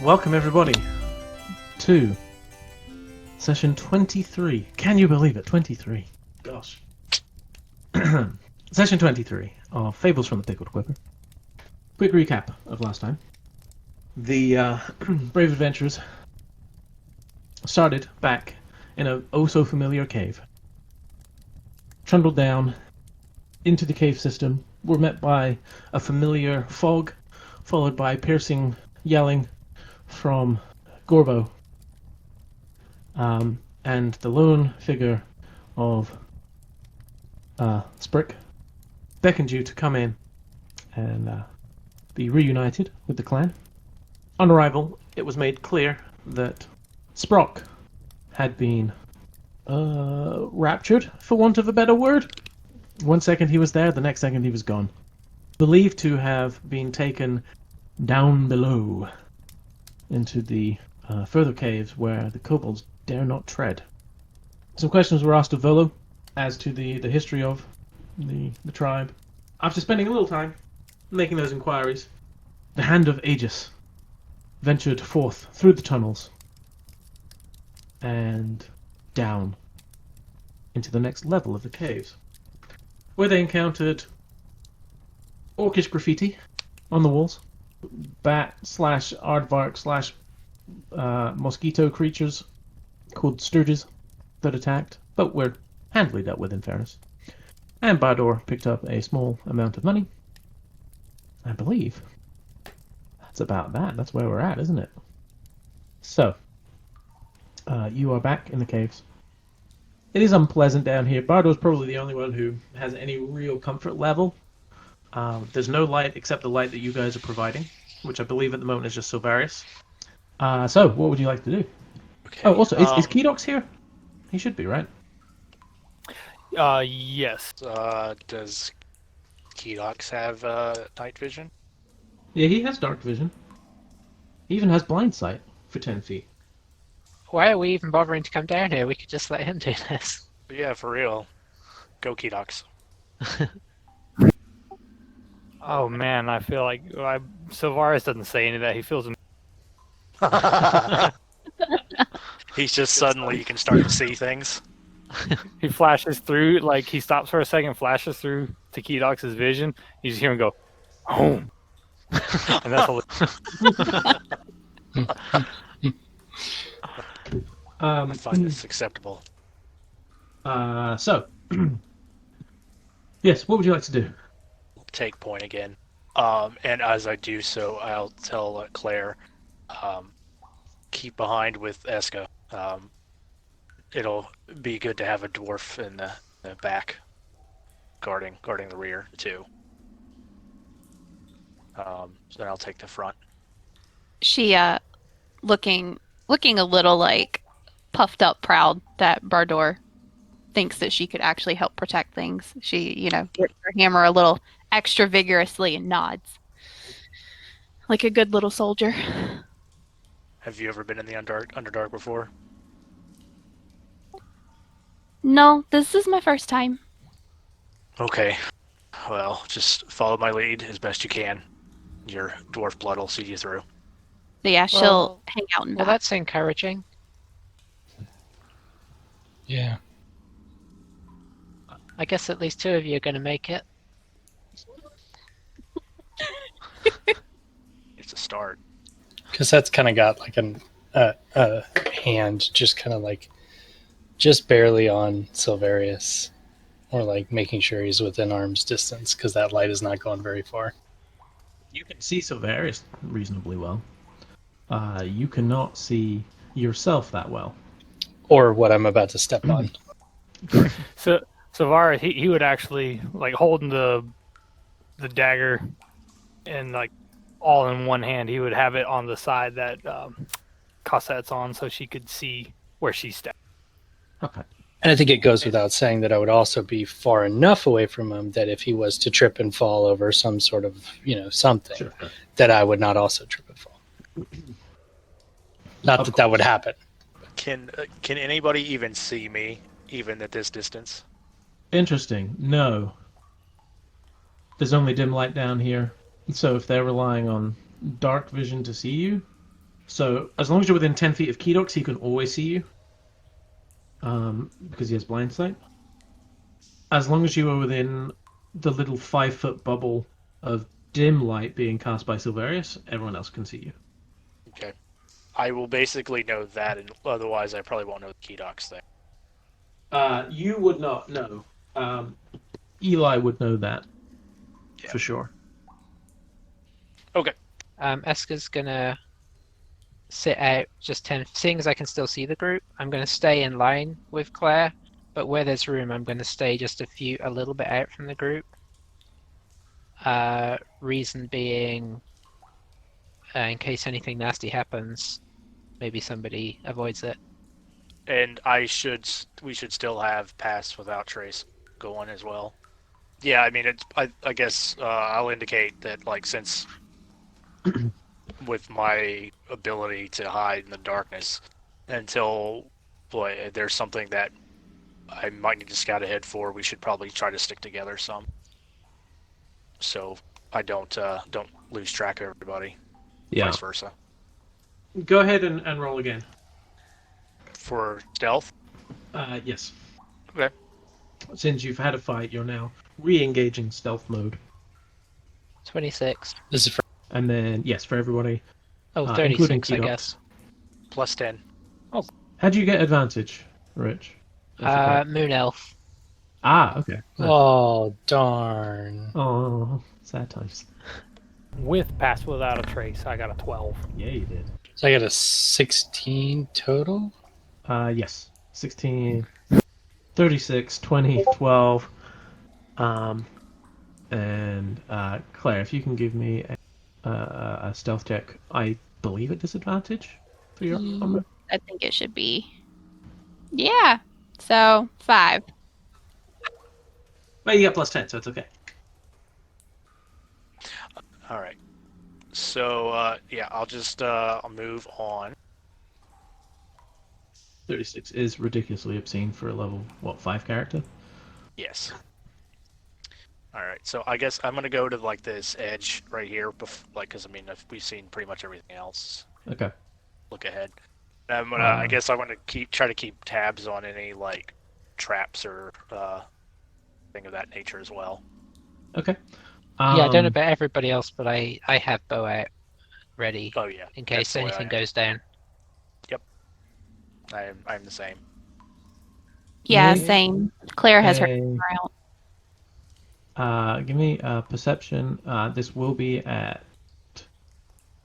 Welcome everybody to session 23. Can you believe it? 23. Gosh. Session 23 of Fables from the Pickled Quipper. Quick recap of last time. The brave adventurers started back in a oh-so-familiar cave. Trundled down into the cave system, were met by a familiar fog, followed by piercing yelling from Gorbo, and the lone figure of Sprick beckoned you to come in and be reunited with the clan. On arrival, it was made clear that Sprock had been raptured, for want of a better word. One second he was there, the next second he was gone. Believed to have been taken down below into the further caves where the kobolds dare not tread. Some questions were asked of Volo as to the history of the tribe. After spending a little time making those inquiries, the Hand of Aegis ventured forth through the tunnels and down into the next level of the caves, where they encountered orcish graffiti on the walls, bat/aardvark/ mosquito creatures called sturges that attacked, but were handily dealt with in fairness. And Bador picked up a small amount of money. I believe that's about that. That's where we're at, isn't it? So, you are back in the caves. It is unpleasant down here. Bardor's probably the only one who has any real comfort level. There's no light except the light that you guys are providing, which I believe at the moment is just Silvarius. So, what would you like to do? Okay. Oh, also, is Kedox here? He should be, right? Yes. Does Kedox have night vision? Yeah, he has dark vision. He even has blind sight for 10 feet. Why are we even bothering to come down here? We could just let him do this. Yeah, for real. Go Kedox. Oh man, I feel like Silvarius doesn't say any of that. He feels. He's just suddenly you can start to see things. He flashes through, like he stops for a second, flashes through to Kedox's vision. You just hear him go, home. And that's all. I find this acceptable. So, yes, what would you like to do? Take point again. And as I do so, I'll tell Claire, keep behind with Eska. It'll be good to have a dwarf in the back, guarding the rear too. So then I'll take the front. She looking a little like puffed up proud that Bardor thinks that she could actually help protect things. She, grips her hammer a little extra vigorously and nods like a good little soldier. Have you ever been in the Underdark before? No, this is my first time. Okay. Well, just follow my lead as best you can. Your dwarf blood will see you through. Yeah, she'll hang out and Well, back. that's encouraging. Yeah. I guess at least two of you are going to make it. It's a start. Because that's kind of got like a hand just kind of like just barely on Silvarius, or like making sure he's within arm's distance because that light is not going very far. You can see Silvarius reasonably well. You cannot see yourself that well. Or what I'm about to step on. So Silvarius, he would actually like holding the dagger and like all in one hand. He would have it on the side that Cossette's on, so she could see where she's standing. Okay. And I think it goes without saying that I would also be far enough away from him that if he was to trip and fall over some sort of, something, Sure. that I would not also trip and fall. Not that would happen. Can anybody even see me, even at this distance? Interesting. No. There's only dim light down here. So if they're relying on dark vision to see you, So as long as you're within 10 feet of Kedox, he can always see you. Because he has blind sight. As long as you are within the little 5-foot bubble of dim light being cast by Silverius, everyone else can see you. Okay. I will basically know that, and otherwise I probably won't know the key docs thing. You would not know. Eli would know that for sure. Okay. Eska's gonna sit out just 10, seeing as I can still see the group, I'm gonna stay in line with Claire, but where there's room, I'm gonna stay just a little bit out from the group. Reason being, in case anything nasty happens, maybe somebody avoids it. And we should still have pass without trace going as well. Yeah, I mean, I guess I'll indicate that, like, since with my ability to hide in the darkness until there's something that I might need to scout ahead for, we should probably try to stick together some, so I don't lose track of everybody. Yeah. Vice versa. Go ahead and roll again. For stealth? Yes. Okay. Since you've had a fight, you're now re-engaging stealth mode. 26. This is for And then, yes, for everybody. Oh, including 36, I Kedox. guess. Plus 10. How do you get advantage, Rich? Moon Elf. Ah, okay. Oh, darn. Oh, sad times. With pass without a trace, I got a 12. Yeah, you did. So I got a 16 total? Yes. 16, 36, 20, 12. And Claire, if you can give me a stealth check, I believe at disadvantage for your armor. I think it should be. Yeah. So 5. Well, you got plus 10, so it's okay. All right. So yeah, I'll just I'll move on. 36 is ridiculously obscene for a level 5 character. Yes. All right. So I guess I'm gonna go to like this edge right here, because I mean we've seen pretty much everything else. Okay. Look ahead. I'm gonna. I guess I want to try to keep tabs on any like traps or thing of that nature as well. Okay. Yeah, I don't know about everybody else, but I have bow out ready Oh yeah. in case That's the way anything I am. goes down. I'm the same. Yeah, Hey. same. Claire has her Hey. camera out. Give me a perception. This will be at. I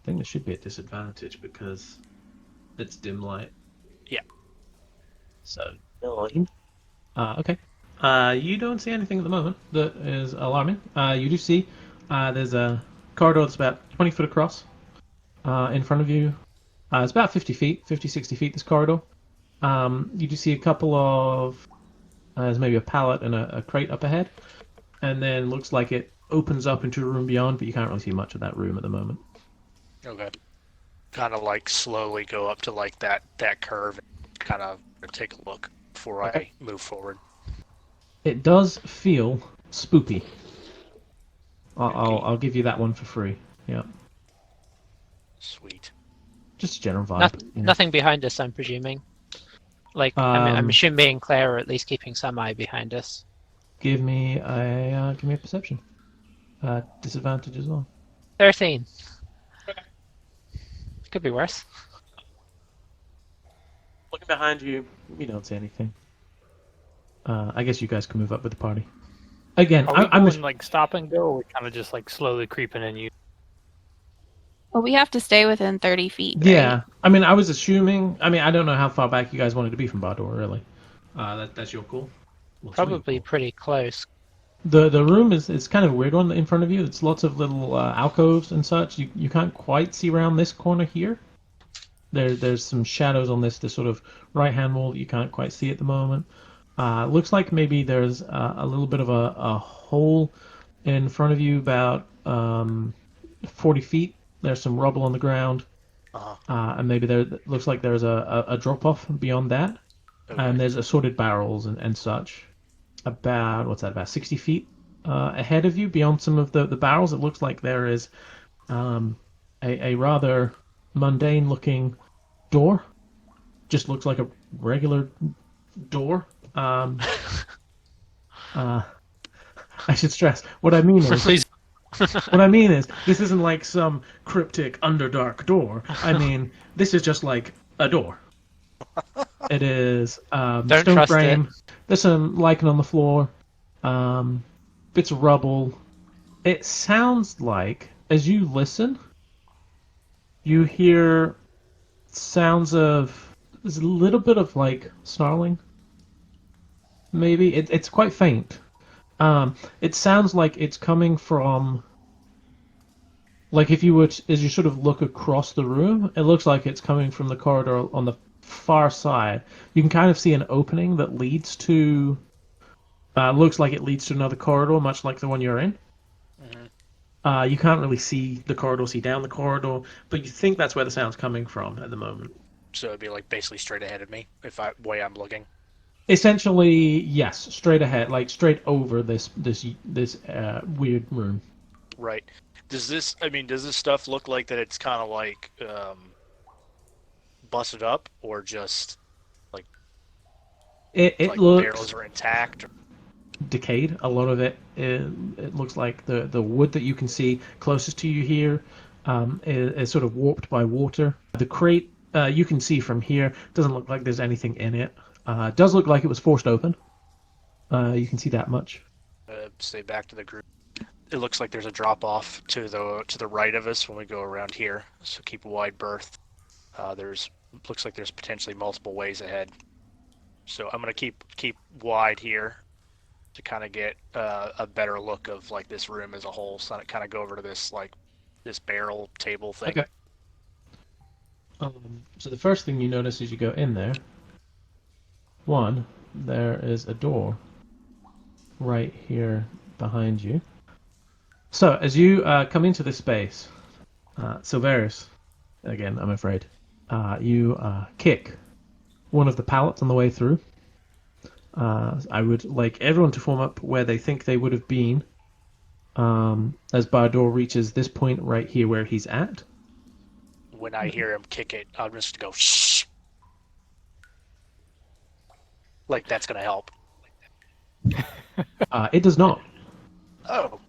think this should be at disadvantage because it's dim light. Yeah. So 9. Okay. You don't see anything at the moment that is alarming. You do see there's a corridor that's about 20 foot across in front of you. It's about 50 feet, 50, 60 feet, this corridor. You do see a couple of... there's maybe a pallet and a crate up ahead. And then looks like it opens up into a room beyond, but you can't really see much of that room at the moment. Okay. Kind of like slowly go up to like that curve and kind of take a look before Okay. I move forward. It does feel spoopy. I'll give you that one for free. Yeah. Sweet. Just a general vibe. you know. Nothing behind us, I'm presuming. Like, I'm assuming Claire are at least keeping some eye behind us. Give me a perception. Disadvantage as well. 13. Could be worse. Looking behind you, you don't see anything. I guess you guys can move up with the party. Again, Are we I'm going, like, stop and go, or are we kind of just, like, slowly creeping in you? Well, we have to stay within 30 feet. Right? yeah. I mean, I was assuming. I mean, I don't know how far back you guys wanted to be from Bardor, really. That's your call. Well, Probably pretty close. The room is kind of a weird one in front of you. It's lots of little alcoves and such. You can't quite see around this corner here. There's some shadows on this sort of right hand wall that you can't quite see at the moment. Looks like maybe there's a little bit of a hole in front of you about 40 feet. There's some rubble on the ground, and maybe looks like there's a drop off beyond that. Okay. And there's assorted barrels and such. About 60 feet ahead of you, beyond some of the barrels, it looks like there is a rather mundane-looking door. Just looks like a regular door. I should stress what I mean is Please. what I mean is this isn't like some cryptic underdark door. I mean this is just like a door. It is Don't stone trust frame. There's some lichen on the floor, bits of rubble. It sounds like, as you listen, you hear sounds of. There's a little bit of like snarling. Maybe it's quite faint. It sounds like it's coming from. Like if you were, as you sort of look across the room, it looks like it's coming from the corridor on the far side. You can kind of see an opening that leads to. Looks like it leads to another corridor, much like the one you're in. Mhm. You can't really see the corridor, see down the corridor, but you think that's where the sound's coming from at the moment. So it'd be like basically straight ahead of me if I way I'm looking. Essentially, yes, straight ahead, like straight over this weird room. Right. Does this stuff look like that it's kind of like busted up or just It like looks barrels are intact? Or... decayed. A lot of it looks like the wood that you can see closest to you here is sort of warped by water. The crate you can see from here doesn't look like there's anything in it. It does look like it was forced open. You can see that much. Say back to the group. It looks like there's a drop off to the right of us when we go around here. So keep a wide berth. Looks like there's potentially multiple ways ahead. So I'm gonna keep wide here to kind of get a better look of like this room as a whole. So I kind of go over to this this barrel table thing. Okay. So the first thing you notice as you go in there, there is a door right here behind you. So as you come into this space, Silveris, again, I'm afraid, you kick one of the pallets on the way through. I would like everyone to form up where they think they would have been as Bardor reaches this point right here where he's at. When I hear him kick it, I'm just go shh. Like that's gonna help. It does not. Oh.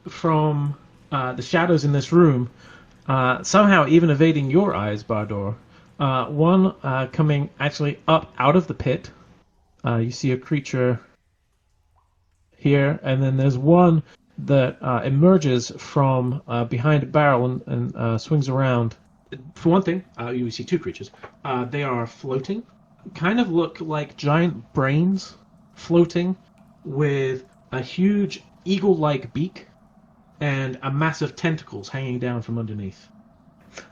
From the shadows in this room, somehow even evading your eyes, Bardor. One coming actually up out of the pit. You see a creature here, and then there's one that emerges from behind a barrel and swings around. For one thing, you see two creatures. They are floating, kind of look like giant brains floating with a huge eagle-like beak and a massive tentacles hanging down from underneath.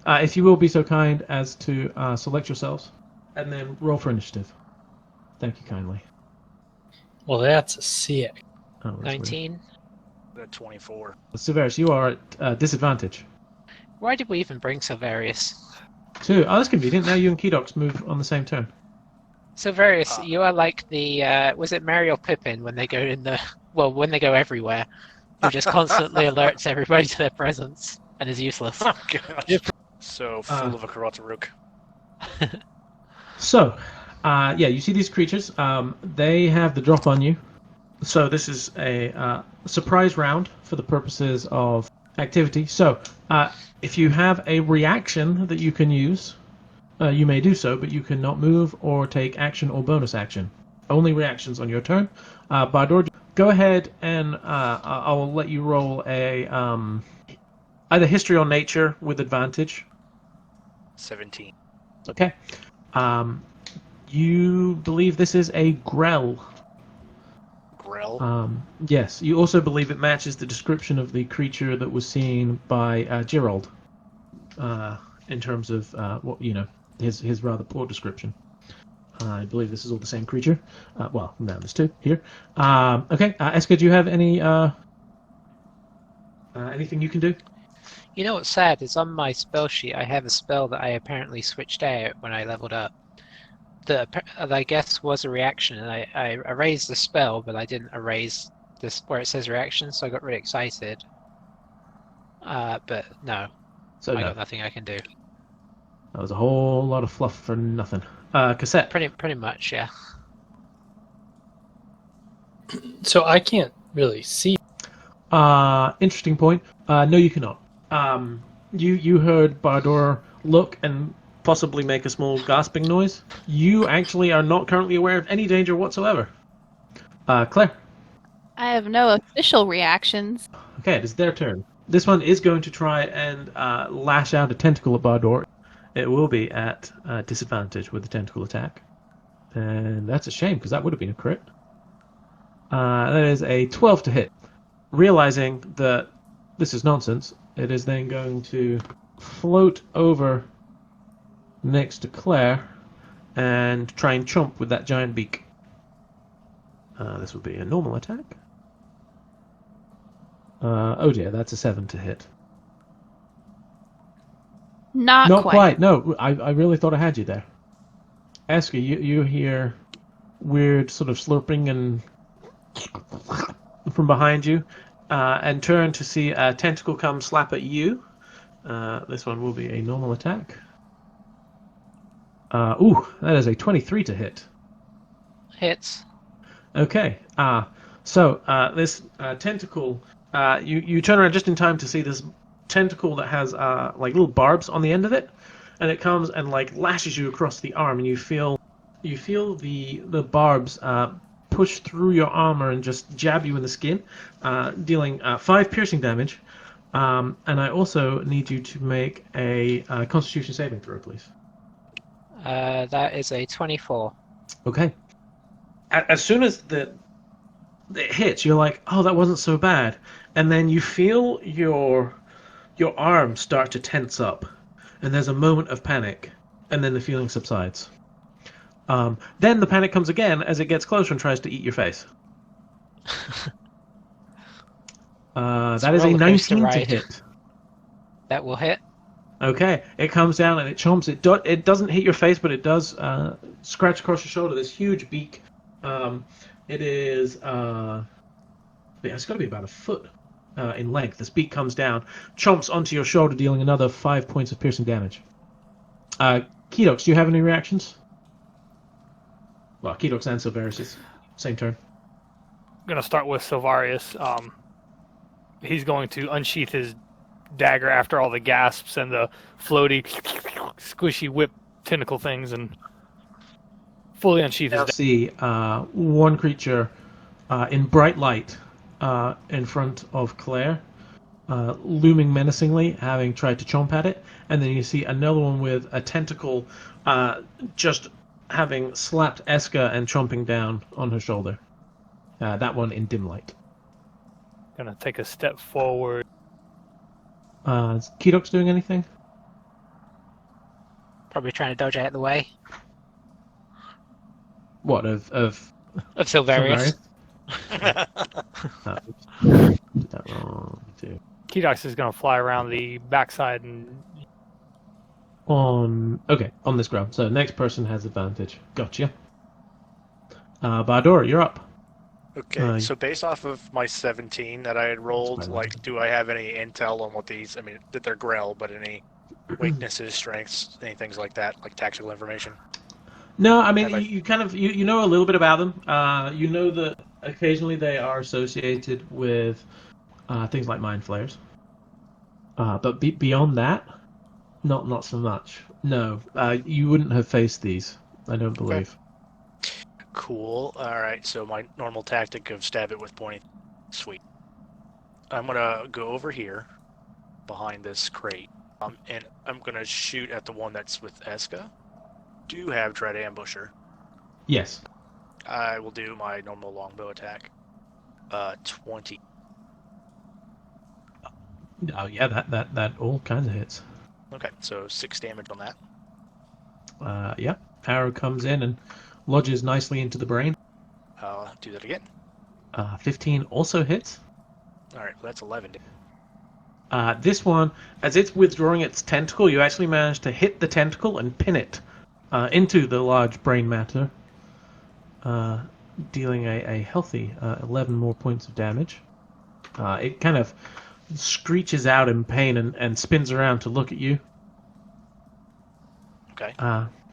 If you will be so kind as to select yourselves, and then roll for initiative. Thank you kindly. Well, that's sick. Oh, that's 19. At 24. weird. Severus, you are at disadvantage. Why did we even bring Silverius? 2. Oh, that's convenient. Now you and Kedox move on the same turn. Silverius, you are like the was it Mary or Pippin when they go when they go everywhere, who just constantly alerts everybody to their presence and is useless. Oh gosh. So full of a Karotaruk. So, you see these creatures. They have the drop on you. So this is a surprise round for the purposes of activity. So, if you have a reaction that you can use, you may do so, but you cannot move or take action or bonus action. Only reactions on your turn. Bardor, go ahead and I'll let you roll a either history or nature with advantage. 17. Okay. You believe this is a grell. Grell? Yes. You also believe it matches the description of the creature that was seen by Gerald. In terms of his rather poor description. I believe this is all the same creature. Well, now there's two here. Okay. Eska, do you have any anything you can do? You know what's sad is on my spell sheet I have a spell that I apparently switched out when I leveled up. That I guess was a reaction, and I erased the spell, but I didn't erase this where it says reaction, so I got really excited. But no, So I no. got nothing I can do. That was a whole lot of fluff for nothing. Cassette. Pretty much, yeah. So I can't really see. Interesting point. No, you cannot. You heard Bardor look and possibly make a small gasping noise. You actually are not currently aware of any danger whatsoever. Claire. I have no official reactions. Okay, it is their turn. This one is going to try and lash out a tentacle at Bardor. It will be at disadvantage with the tentacle attack. And that's a shame, because that would have been a crit. That is a 12 to hit. Realizing that this is nonsense, it is then going to float over next to Claire and try and chomp with that giant beak. This would be a normal attack. Oh dear, that's a 7 to hit. Not quite. No, I really thought I had you there. Eska, you hear weird sort of slurping and from behind you, and turn to see a tentacle come slap at you. This one will be a normal attack. That is a 23 to hit. Hits. Okay. So this tentacle, you turn around just in time to see this tentacle that has like little barbs on the end of it, and it comes and like lashes you across the arm, and you feel the barbs push through your armor and just jab you in the skin, dealing 5 piercing damage. And I also need you to make a Constitution saving throw, please. That is a 24. Okay. As soon as it hits, you're like, oh, that wasn't so bad. And then you feel your arm start to tense up. And there's a moment of panic. And then the feeling subsides. Then the panic comes again as it gets closer and tries to eat your face. That is a 19 to hit. That will hit. Okay, it comes down and it chomps. It doesn't hit your face, but it does scratch across your shoulder. This huge beak. It is. It's got to be about a foot in length. This beak comes down, chomps onto your shoulder, dealing another 5 points of piercing damage. Kedox, do you have any reactions? Well, Kedox and Silverius, same turn. I'm gonna start with Silvarius. He's going to unsheath his dagger after all the gasps and the floaty, squishy whip tentacle things, and fully unsheath his dagger. See one creature in bright light in front of Claire, looming menacingly, having tried to chomp at it, and then you see another one with a tentacle just having slapped Eska and chomping down on her shoulder. That one in dim light. Gonna take a step forward. Is Kedox doing anything? Probably trying to dodge out of the way. What, of Silverius? Did that wrong too. Kedox is gonna fly around the backside and On this ground. So next person has advantage. Gotcha. Bardor, you're up. Okay, so based off of my 17 that I had rolled, like, do I have any intel on what these? I mean, that they're Grell, but any weaknesses, strengths, any things like that, like tactical information? No, I mean you kind of you know a little bit about them. You know that occasionally they are associated with things like mind flayers. But beyond that, not so much. No, you wouldn't have faced these. I don't believe. Okay. Cool. All right. So my normal tactic of stab it with pointy. Sweet. I'm gonna go over here, behind this crate, and I'm gonna shoot at the one that's with Eska. Do you have Dread Ambusher? Yes. I will do my normal longbow attack. 20. Oh yeah, that all kinds of hits. Okay, so 6 damage on that. Yeah. Arrow comes in and lodges nicely into the brain. I'll do that again. 15 also hits. Alright, well that's 11. This one, as it's withdrawing its tentacle, you actually manage to hit the tentacle and pin it into the large brain matter, dealing a healthy 11 more points of damage. It kind of screeches out in pain and spins around to look at you. Okay.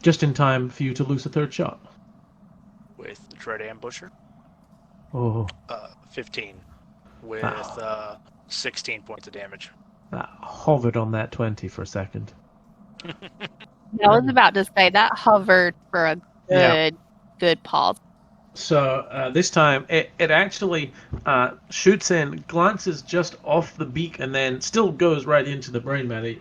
Just in time for you to lose a third shot. With Dread Ambusher, Oh, 15 with 16 points of damage. that hovered on that 20 for a second. I was about to say that hovered for a good pause. So this time it actually shoots in, glances just off the beak, and then still goes right into the brain matter.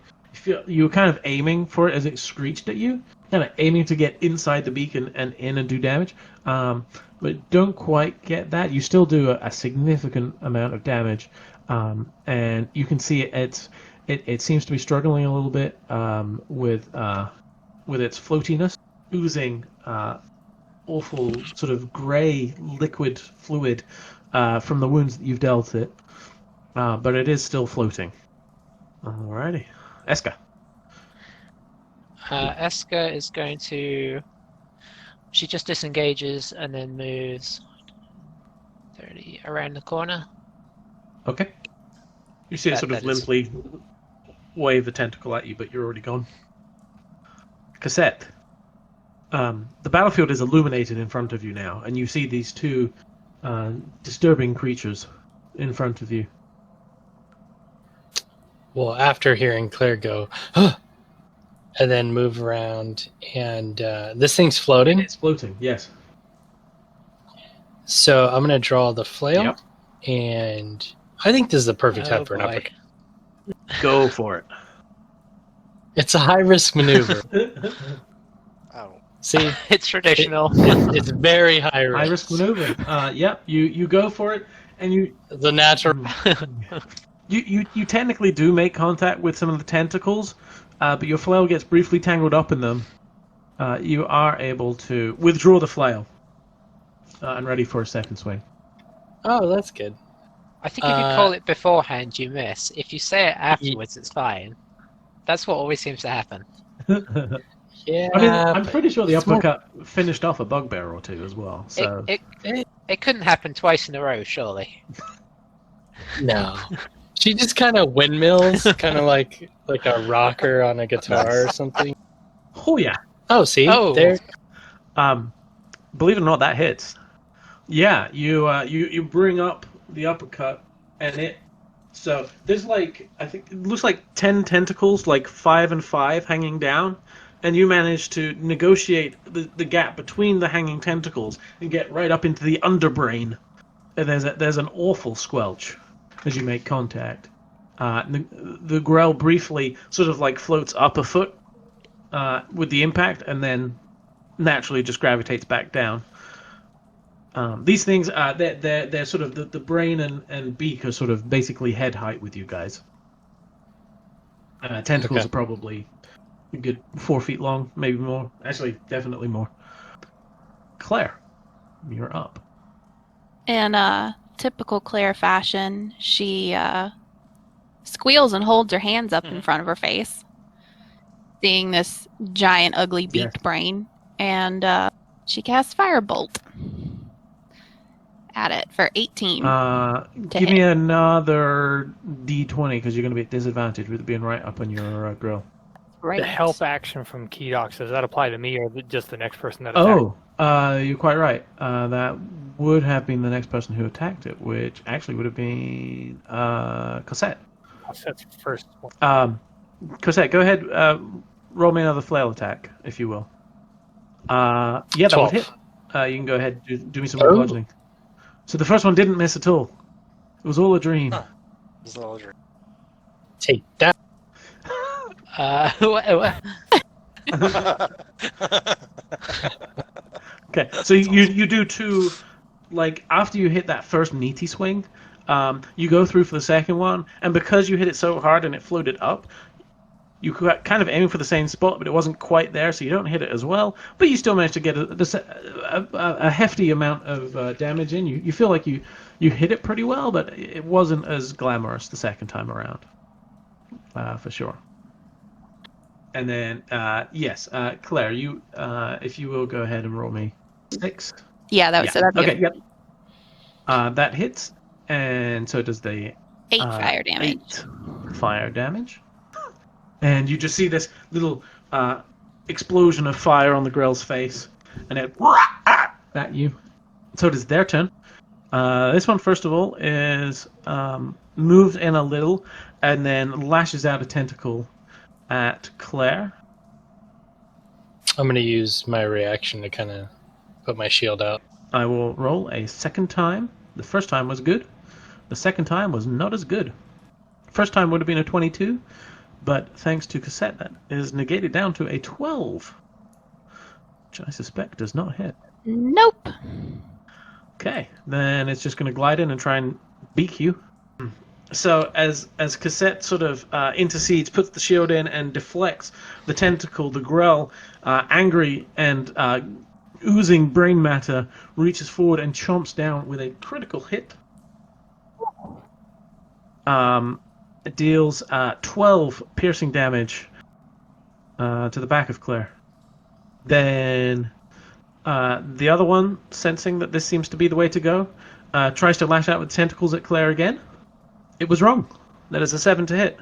You were kind of aiming for it as it screeched at you, kind of aiming to get inside the beak and in and do damage, but don't quite get that. You still do a significant amount of damage, and you can see it seems to be struggling a little bit with its floatiness, oozing awful sort of grey liquid fluid from the wounds that you've dealt it, but it is still floating. Alrighty, Eska. Eska is going to. She just disengages and then moves 30 around the corner. Okay. You see it sort of limply wave a tentacle at you, but you're already gone. Cassette. The battlefield is illuminated in front of you now, and you see these two disturbing creatures in front of you. Well, after hearing Claire go, huh, and then move around, and this thing's floating. It's floating, yes. So I'm going to draw the flail, Yep. and I think this is the perfect time for an uppercut. Go for it. It's a high-risk maneuver. Oh. See? It's traditional. It's very high risk. High risk maneuver. Yep, you go for it, and you The natural. you technically do make contact with some of the tentacles, but your flail gets briefly tangled up in them. You are able to withdraw the flail and ready for a second swing. Oh, that's good. I think if you call it beforehand, you miss. If you say it afterwards, it's fine. That's what always seems to happen. Yeah. I mean, I'm but pretty sure the it's more- uppercut finished off a bugbear or two as well. So It couldn't happen twice in a row, surely. No. She just kind of windmills, kind of like a rocker on a guitar or something. oh yeah. Oh, see? Oh. There. Believe it or not, that hits. Yeah, you bring up the uppercut, and it. So there's like, I think it looks like 10 tentacles, like 5 and 5, hanging down, and you manage to negotiate the gap between the hanging tentacles and get right up into the underbrain. And there's an awful squelch as you make contact. The grell briefly sort of like floats up a foot with the impact, and then naturally just gravitates back down. These things, they're sort of the brain and beak are sort of basically head height with you guys. Tentacles Okay. are probably a good 4 feet long, maybe more. Actually, definitely more. Claire, you're up. In typical Claire fashion, she squeals and holds her hands up in front of her face, seeing this giant, ugly beaked brain, and she casts Firebolt at it for 18. Give me another D20 because you're going to be at disadvantage with it being right up on your grill. Right. The help action from Keydox, does that apply to me or just the next person that attacked? Oh, you're quite right. That would have been the next person who attacked it, which actually would have been Cosette. That's the first one. Cosette, go ahead. Roll me another flail attack, if you will. Yeah, that 12. would hit. You can go ahead and do me some more bludgeoning. So the first one didn't miss at all. It was all a dream. Huh. It's all a dream. Take that. Okay, so you do two, like, after you hit that first meaty swing, you go through for the second one, and because you hit it so hard and it floated up, you kind of aiming for the same spot, but it wasn't quite there, so you don't hit it as well, but you still managed to get a hefty amount of damage in. You feel like you hit it pretty well, but it wasn't as glamorous the second time around, for sure. And then, yes, Claire, you, if you will, go ahead and roll me 6. Yeah, that was so that'd be Okay, yep. That hits, and so does the 8 fire damage. 8 fire damage. And you just see this little explosion of fire on the grill's face, and it at you. So it is their turn. This one, first of all, is moved in a little, and then lashes out a tentacle at Claire. I'm going to use my reaction to kind of put my shield out. I will roll a second time. The first time was good. The second time was not as good. First time would have been a 22, but thanks to Cassette, that is negated down to a 12, which I suspect does not hit. Nope. Okay, then it's just going to glide in and try and beak you. So as Cassette sort of intercedes, puts the shield in, and deflects the tentacle, the Grell, angry and oozing brain matter, reaches forward and chomps down with a critical hit. It deals 12 piercing damage to the back of Claire. Then the other one, sensing that this seems to be the way to go, tries to lash out with tentacles at Claire again. It was wrong. That is a 7 to hit.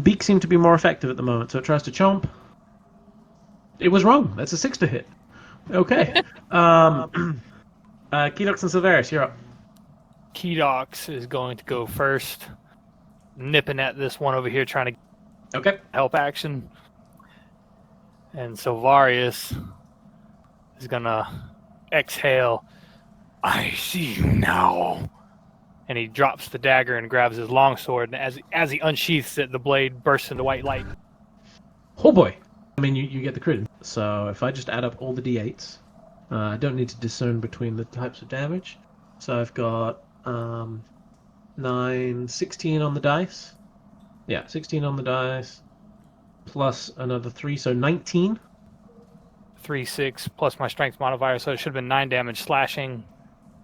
Beak seemed to be more effective at the moment, so it tries to chomp. It was wrong. That's a 6 to hit. Okay. Kedox and Silveris, you're up. Kedox is going to go first, nipping at this one over here, trying to Okay. help action. And Silvarius is going to exhale. I see you now. And he drops the dagger and grabs his longsword, and as he unsheaths it, the blade bursts into white light. Oh boy. I mean, you get the crit. So if I just add up all the d8s, I don't need to discern between the types of damage. So I've got 16 on the dice. Yeah, 16 on the dice, plus another 3, so 19. 3, 6, plus my strength modifier, so it should have been 9 damage slashing,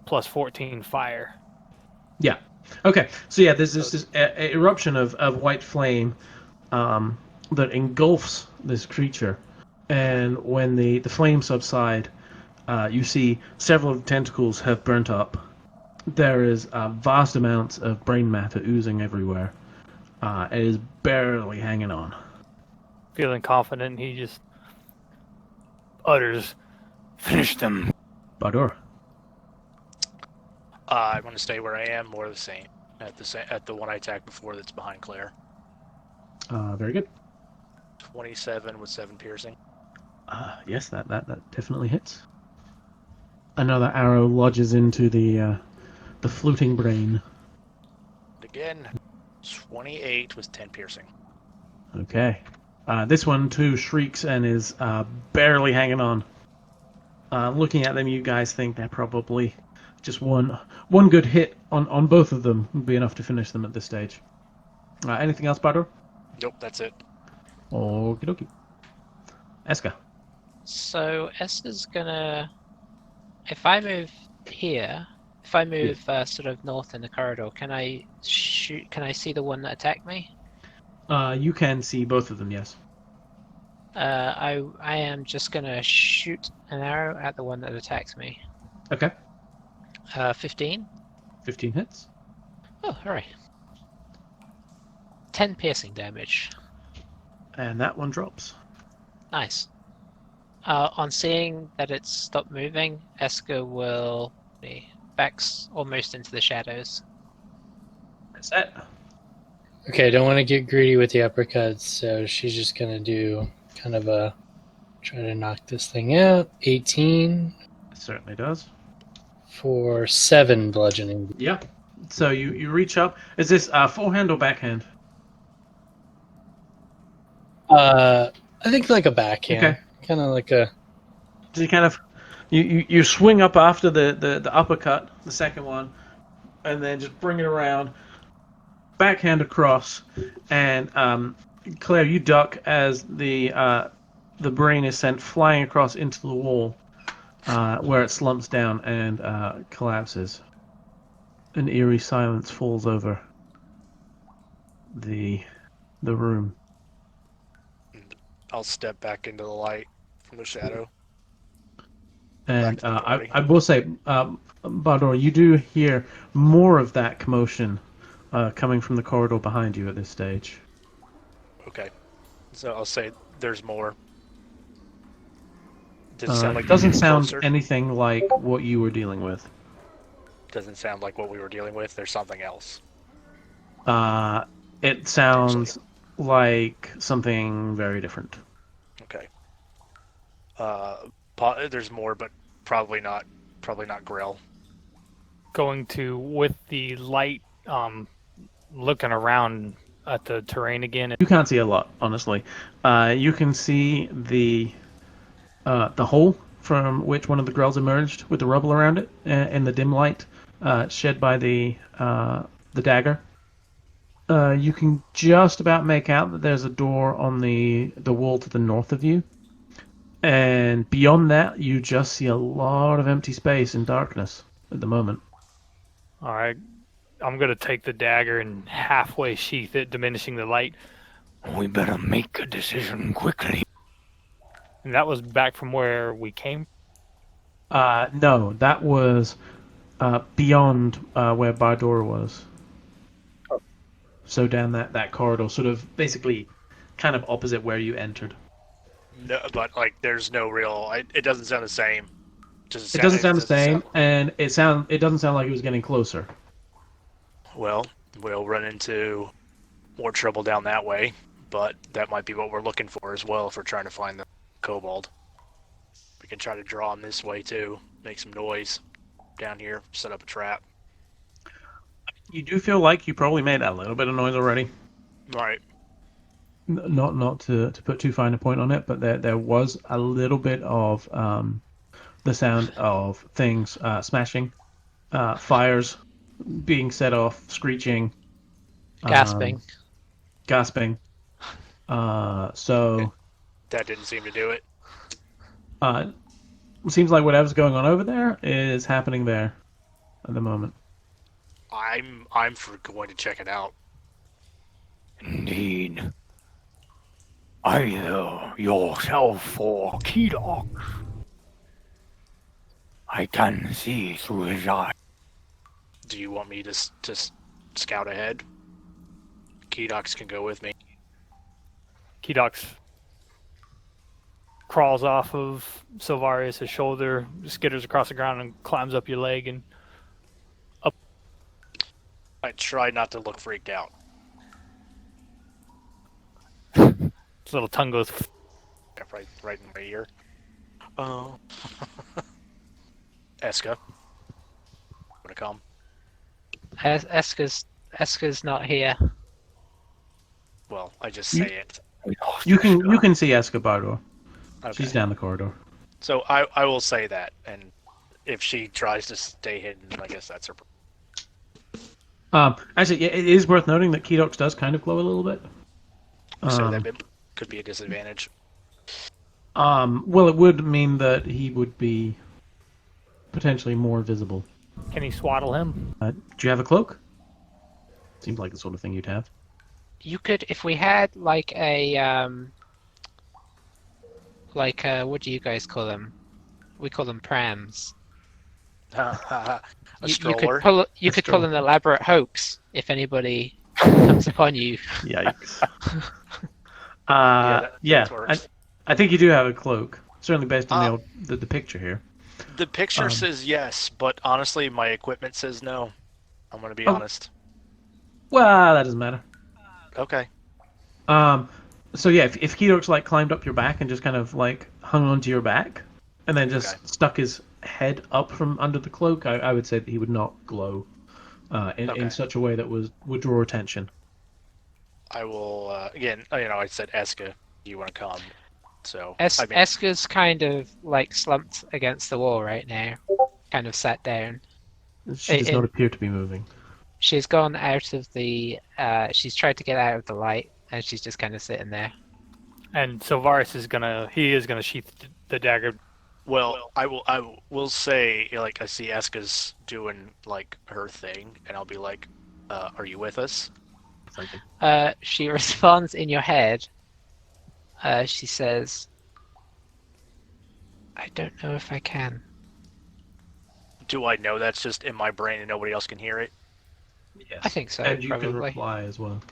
plus 14 fire. Yeah. Okay. So yeah, there's this eruption of white flame that engulfs this creature, and when the flames subside, you see several of the tentacles have burnt up. There is vast amounts of brain matter oozing everywhere. It is barely hanging on. Feeling confident, he just utters, "Finish them." Badur. I want to stay where I am, or the same at the one I attacked before that's behind Claire. Very good. 27 with 7 piercing. Yes, that definitely hits. Another arrow lodges into the fluting brain. Again, 28 with 10 piercing. Okay. This one too shrieks and is barely hanging on. Looking at them, you guys think they're probably just one good hit on both of them would be enough to finish them at this stage. Anything else, Badur? Nope, that's it. Okie dokie. Eska. So Esther's gonna, if I move here, if I move sort of north in the corridor, can I shoot? Can I see the one that attacked me? You can see both of them, yes. I am just gonna shoot an arrow at the one that attacks me. Okay. 15. 15 hits. Oh, alright. 10 piercing damage. And that one drops. Nice. On seeing that it's stopped moving, Eska will be backs almost into the shadows. That's it. Okay, I don't want to get greedy with the uppercuts, so she's just going to do kind of a try to knock this thing out. 18 It certainly does. for 7 bludgeoning. Yeah. So you reach up. Is this forehand or backhand? I think like a backhand. Okay. Kind of like a... So you kind of you swing up after the uppercut, the second one, and then just bring it around, backhand across, and Claire, you duck as the brain is sent flying across into the wall, where it slumps down and collapses. An eerie silence falls over the room. I'll step back into the light from the shadow. And Back to the party. I will say, Badur, you do hear more of that commotion coming from the corridor behind you at this stage. Okay. So I'll say there's more. Does it sound like Doesn't it's sound closer? anything like what you were dealing with. Doesn't sound like what we were dealing with. There's something else. It sounds like something very different. Okay. There's more, but probably not. Probably not Grill. Going to with the light, looking around at the terrain again. You can't see a lot, honestly. You can see the hole from which one of the grells emerged with the rubble around it in the dim light shed by the dagger. You can just about make out that there's a door on the wall to the north of you. And beyond that, you just see a lot of empty space and darkness at the moment. All right, I'm gonna take the dagger and halfway sheath it, diminishing the light. We better make a decision quickly. And that was back from where we came. No, that was beyond where Bardora was. Oh. So down that corridor, sort of basically kind of opposite where you entered. No, but like, there's no real. It doesn't sound the same. It doesn't sound the same, and it doesn't sound like it was getting closer. Well, we'll run into more trouble down that way, but that might be what we're looking for as well if we're trying to find the kobold. We can try to draw him this way too, make some noise down here, set up a trap. You do feel like you probably made a little bit of noise already. Right. Not to put too fine a point on it, but there was a little bit of the sound of things smashing, fires being set off, screeching, gasping. gasping. So that didn't seem to do it. It seems like whatever's going on over there is happening there at the moment. I'm for going to check it out. Indeed. Either yourself or Kedox. I can see through his eyes. Do you want me to scout ahead? Kedox can go with me. Kedox crawls off of Silvarius' shoulder, skitters across the ground, and climbs up your leg and up. I try not to look freaked out. His little tongue goes. Right in my ear. Oh. Eska. Wanna come? Eska's not here. Well, I just say it. You can see Escobar. Okay. She's down the corridor. So I will say that, and if she tries to stay hidden, I guess that's her. Actually, it is worth noting that Kedox does kind of glow a little bit. So that could be a disadvantage. Well, it would mean that he would be potentially more visible. Can he swaddle him? Do you have a cloak? Seems like the sort of thing you'd have. You could, if we had like a what do you guys call them? We call them prams. A You stroller. could pull an elaborate hoax if anybody comes upon you. Yikes. That Yeah, works. I think you do have a cloak. Certainly based on the picture here. The picture says yes, but honestly, my equipment says no. I'm going to be honest. Well, that doesn't matter. Okay. So yeah, if Kedox like climbed up your back and just kind of like hung onto your back, and then just stuck his head up from under the cloak, I would say that he would not glow in such a way that would draw attention. I will, again, I said Eska, do you want to come? So Eska's kind of like slumped against the wall right now, kind of sat down. She does not appear to be moving. She's gone out of the. She's tried to get out of the light, and she's just kind of sitting there. And Silvarius is gonna sheath the dagger. Well, I will say, like, I see Eska's doing like her thing, and I'll be like, "Are you with us?" She responds in your head. She says, "I don't know if I can." Do I know that's just in my brain and nobody else can hear it? Yes. I think so. And you probably. can reply as well.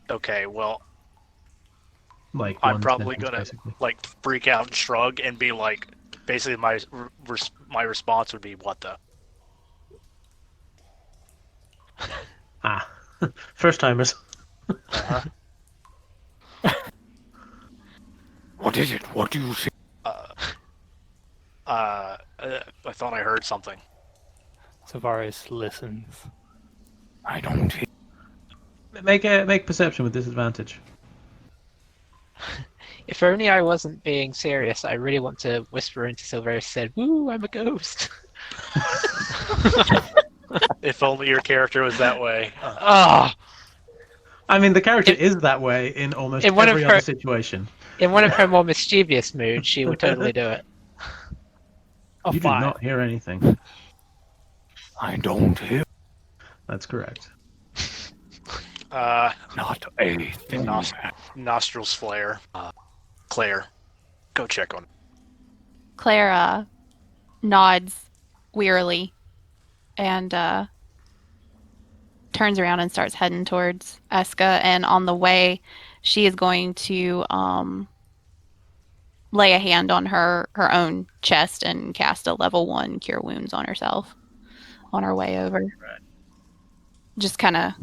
Okay, well, Like I'm one probably sentence, gonna basically. like freak out and shrug and be like, basically my response would be, "What the?" Ah, first timers. Uh-huh. What is it? What do you see? I thought I heard something. Savaris listens. I don't hear. Make perception with disadvantage. If only I wasn't being serious, I really want to whisper into Silveris said, "Woo, I'm a ghost." If only your character was that way. Ah, I mean, the character It- is that way in almost in one of every her- other situation. in one of her more mischievous moods, she would totally do it. A You do 5. not hear anything. I don't hear. That's correct. Not a thing. Nostrils flare. Claire, go check on. Claire nods wearily and turns around and starts heading towards Eska. And on the way, she is going to lay a hand on her own chest and cast a level 1 Cure Wounds on herself on her way over. Right. Just kind of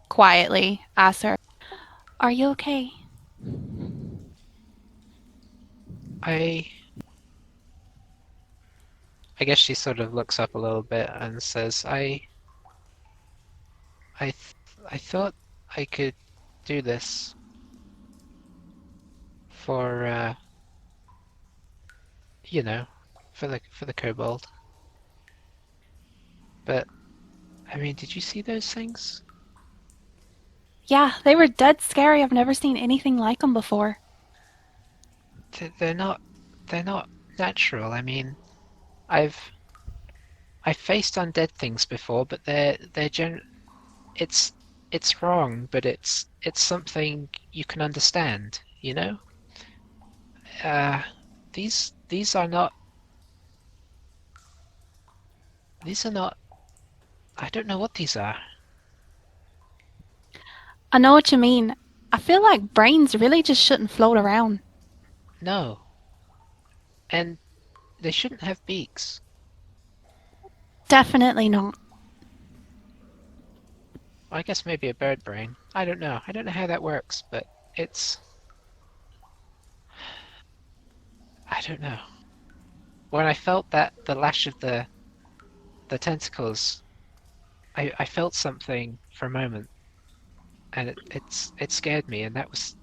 quietly ask her, "Are you okay?" I guess she sort of looks up a little bit and says, I thought I could do this for for the kobold. But I mean, did you see those things? Yeah, they were dead scary. I've never seen anything like them before. They're not natural. I mean, I've faced undead things before, but it's wrong, but it's something you can understand, you know? These are not I don't know what these are. I know what you mean. I feel like brains really just shouldn't float around. No. And they shouldn't have beaks. Definitely not. I guess maybe a bird brain. I don't know. I don't know how that works, but it's... I don't know. When I felt that the lash of the tentacles, I felt something for a moment, and it scared me, and that was...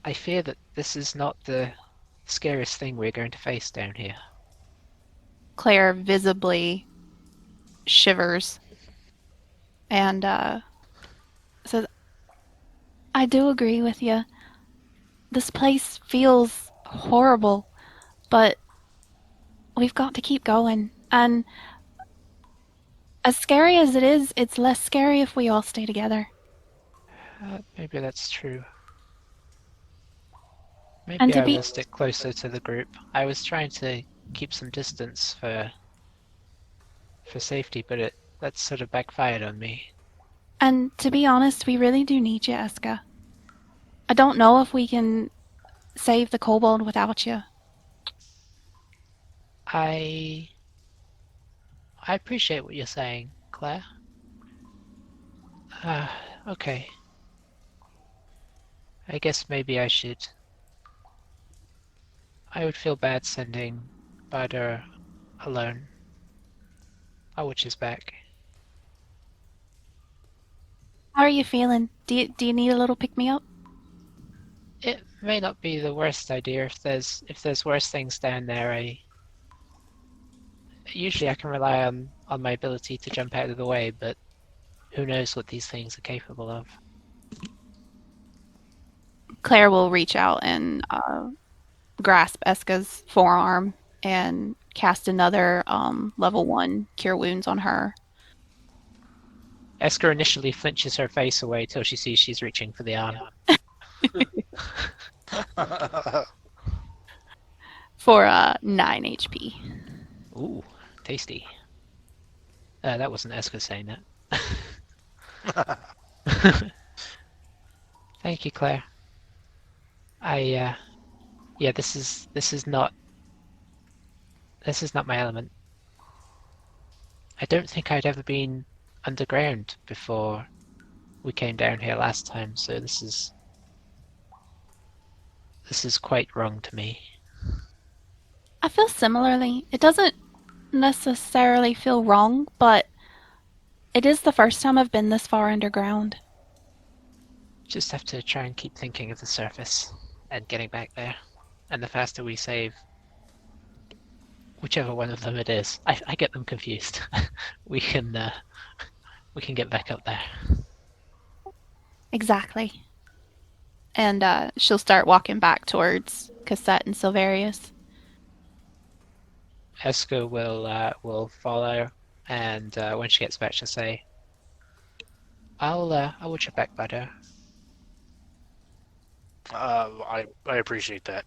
I fear that this is not the scariest thing we're going to face down here. Claire visibly shivers and says, "I do agree with you. This place feels horrible, but we've got to keep going. And as scary as it is, it's less scary if we all stay together." Maybe that's true. And Maybe to I be- will stick closer to the group. I was trying to keep some distance for safety, but that's sort of backfired on me. And to be honest, we really do need you, Eska. I don't know if we can save the kobold without you. I appreciate what you're saying, Claire. Okay. I guess maybe I should... I would feel bad sending Bader alone. I'll watch his back. How are you feeling? Do you need a little pick-me-up? It may not be the worst idea if there's worse things down there. Usually I can rely on my ability to jump out of the way, but who knows what these things are capable of. Claire will reach out and grasp Eska's forearm and cast another level 1 Cure Wounds on her. Eska initially flinches her face away till she sees she's reaching for the arm. For 9 HP. Ooh, tasty. That wasn't Eska saying that. Thank you, Claire. Yeah, this is not my element. I don't think I'd ever been underground before we came down here last time, so this is quite wrong to me. I feel similarly. It doesn't necessarily feel wrong, but it is the first time I've been this far underground. Just have to try and keep thinking of the surface and getting back there. And the faster we save, whichever one of them it is, I get them confused. we can get back up there. Exactly. And she'll start walking back towards Cassette and Silverius. Eska will follow, and when she gets back, she'll say, "I'll watch your back, Butter." I appreciate that.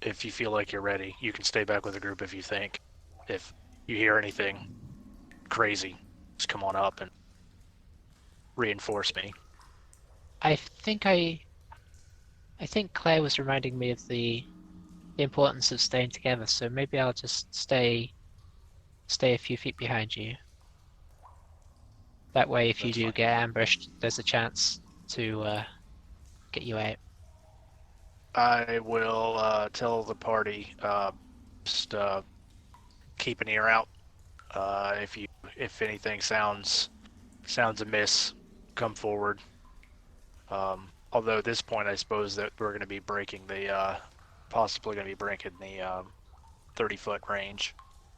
If you feel like you're ready, you can stay back with the group if you think. If you hear anything crazy, just come on up and reinforce me. I think Claire was reminding me of the importance of staying together, so maybe I'll just stay a few feet behind you. That way, if you do get ambushed, there's a chance to get you out. I will tell the party just keep an ear out. If anything sounds amiss, come forward. Although at this point, I suppose that we're going to be breaking the possibly going to be breaking the 30-foot range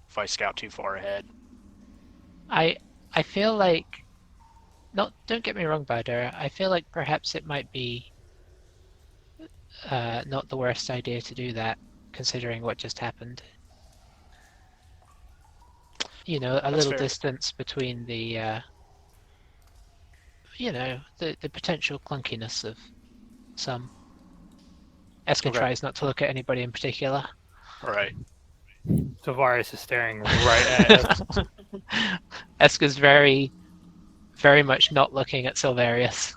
if I scout too far ahead. I feel like, don't get me wrong, Bader. I feel like perhaps it might be not the worst idea to do that, considering what just happened. You know, a little distance between the the potential clunkiness of some. Eska tries not to look at anybody in particular. All right. Silverius is staring right at us. Eska's very, very much not looking at Silverius.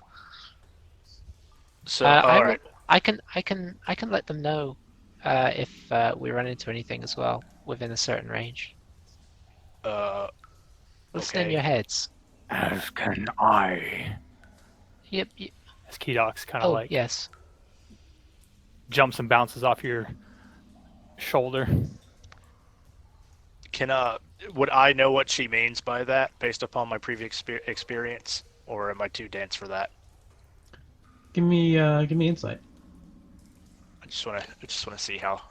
So, all right. I can let them know if we run into anything as well within a certain range. Listen in your heads. As can I. Yep. As Kedox kind of yes. jumps and bounces off your shoulder. Would I know what she means by that based upon my previous experience, or am I too dense for that? Give me insight. I just want to see how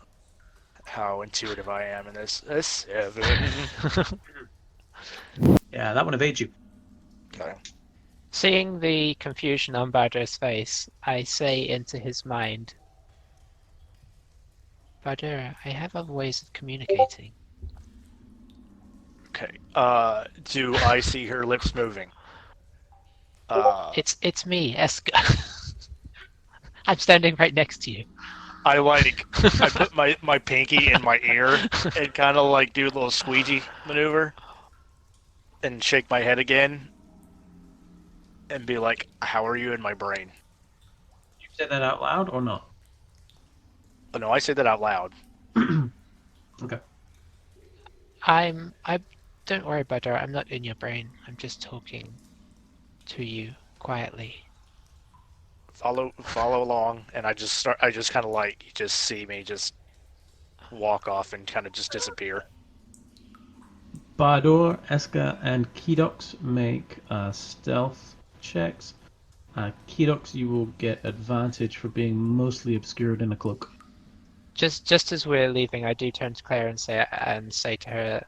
intuitive I am in this. A 7. Yeah, that one evades you. Okay. Seeing the confusion on Bader's face, I say into his mind, Bader, I have other ways of communicating. Okay. Do I see her lips moving? It's me, Eska. I'm standing right next to you. I put my pinky in my ear and kind of like do a little squeegee maneuver and shake my head again and be like, "How are you in my brain?" You said that out loud or not? Oh, no, I say that out loud. Okay. Don't worry, Butter. I'm not in your brain. I'm just talking to you quietly. Follow along, and I just kind of like, you just see me just walk off and kind of just disappear. Bador, Eska, and Kedox make stealth checks. Kedox, you will get advantage for being mostly obscured in a cloak. Just as we're leaving, I do turn to Claire and say to her,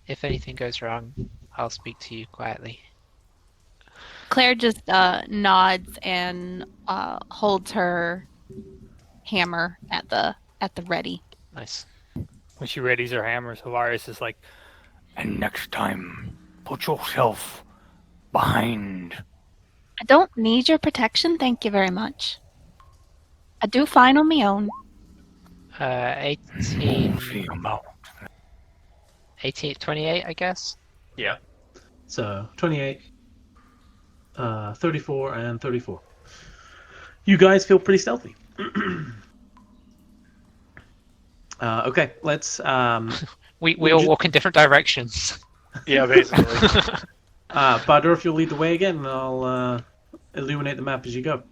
if anything goes wrong, I'll speak to you quietly. Claire just nods and holds her hammer at the ready. Nice. When she readies her hammer, Silverius is like, and next time, put yourself behind. I don't need your protection, thank you very much. I do fine on my own. 18, 28, I guess? Yeah. So, 28, 34, and 34. You guys feel pretty stealthy. Okay, let's. We all walk in different directions. Yeah, basically. Badur, if you'll lead the way again, and I'll illuminate the map as you go.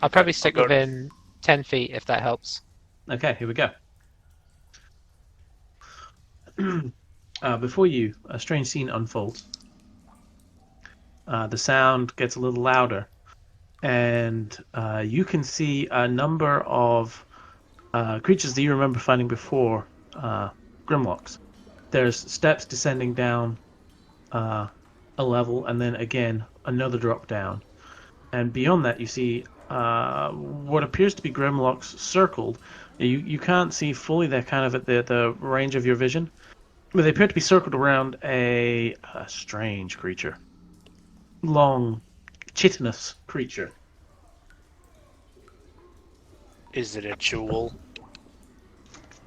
I'll probably stick I'll go to- within 10 feet if that helps. Okay, here we go. Before you, a strange scene unfolds. The sound gets a little louder, and you can see a number of creatures that you remember finding before, Grimlocks. There's steps descending down a level, and then again another drop down. And beyond that, you see what appears to be Grimlocks circled. You can't see fully; they're kind of at the range of your vision, but they appear to be circled around a strange creature, long, chitinous creature. Is it a jewel?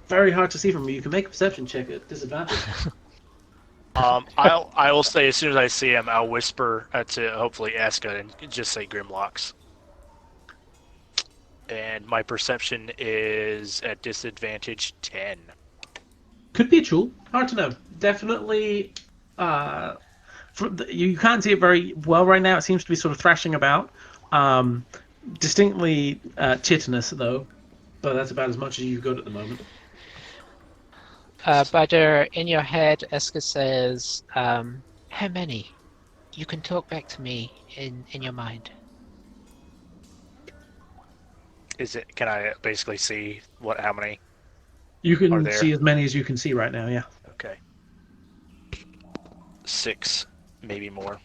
Very hard to see from you. You can make a perception check at disadvantage. I will say as soon as I see him, I'll whisper to hopefully Eska and just say Grimlocks. And my perception is at disadvantage 10. Could be a jewel. Hard to know. Definitely. You can't see it very well right now. It seems to be sort of thrashing about. Distinctly chitinous, though. But that's about as much as you've got at the moment. Badur, in your head, Eska says, how many? You can talk back to me in your mind. Can I basically see how many? You Are can there? see as many as you can see right now, yeah. Okay. 6, maybe more.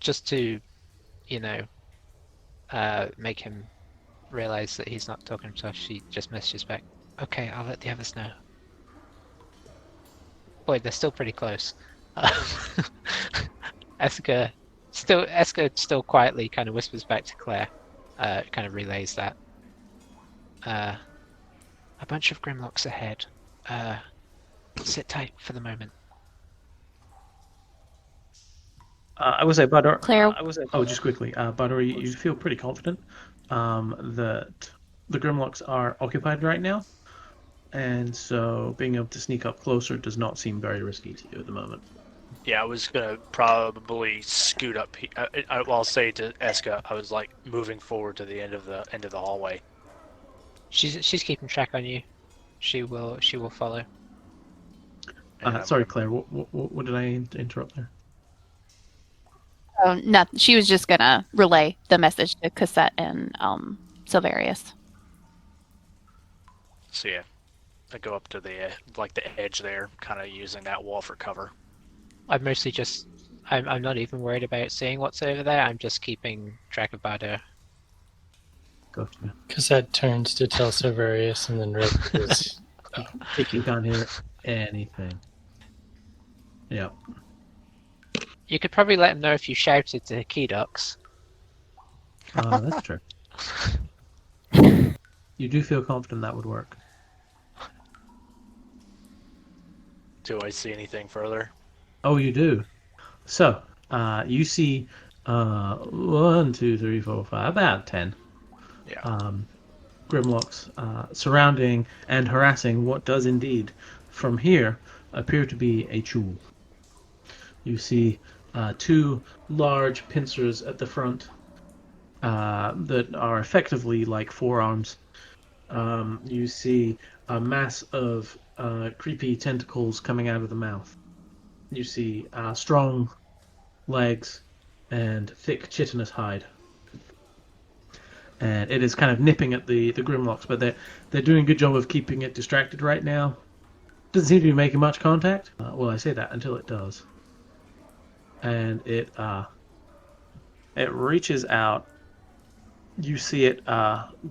Just to, make him realize that he's not talking to himself, she just messages back, okay, I'll let the others know. Boy, they're still pretty close. Eska still quietly kind of whispers back to Claire, kind of relays that. A bunch of Grimlocks ahead. Sit tight for the moment. I would say, Badur. Claire? Just quickly, Badur, you feel pretty confident that the Grimlocks are occupied right now, and so being able to sneak up closer does not seem very risky to you at the moment. Yeah, I was gonna probably scoot up. I'll say to Eska, I was like moving forward to the end of the hallway. She's keeping track on you. She will follow. Sorry, Claire. What did I interrupt there? Oh, no, she was just gonna relay the message to Cassette and Silverius. So yeah, I go up to the edge there, kind of using that wall for cover. I'm mostly just. I'm not even worried about seeing what's over there. I'm just keeping track of Badur. Gotcha. Cassette turns to tell Silverius and then realizes, You can't hear anything. Yeah. You could probably let him know if you shouted to Key Ducks. That's true. You do feel confident that would work. Do I see anything further? Oh, you do. So, you see 1, 2, 3, 4, 5, about 10 Yeah. Grimlocks surrounding and harassing what does indeed, from here, appear to be a Chul. You see 2 large pincers at the front that are effectively like forearms. You see a mass of creepy tentacles coming out of the mouth. You see strong legs and thick chitinous hide. And it is kind of nipping at the Grimlocks, but they're doing a good job of keeping it distracted right now. Doesn't seem to be making much contact. Well, I say that until it does. And it reaches out. You see it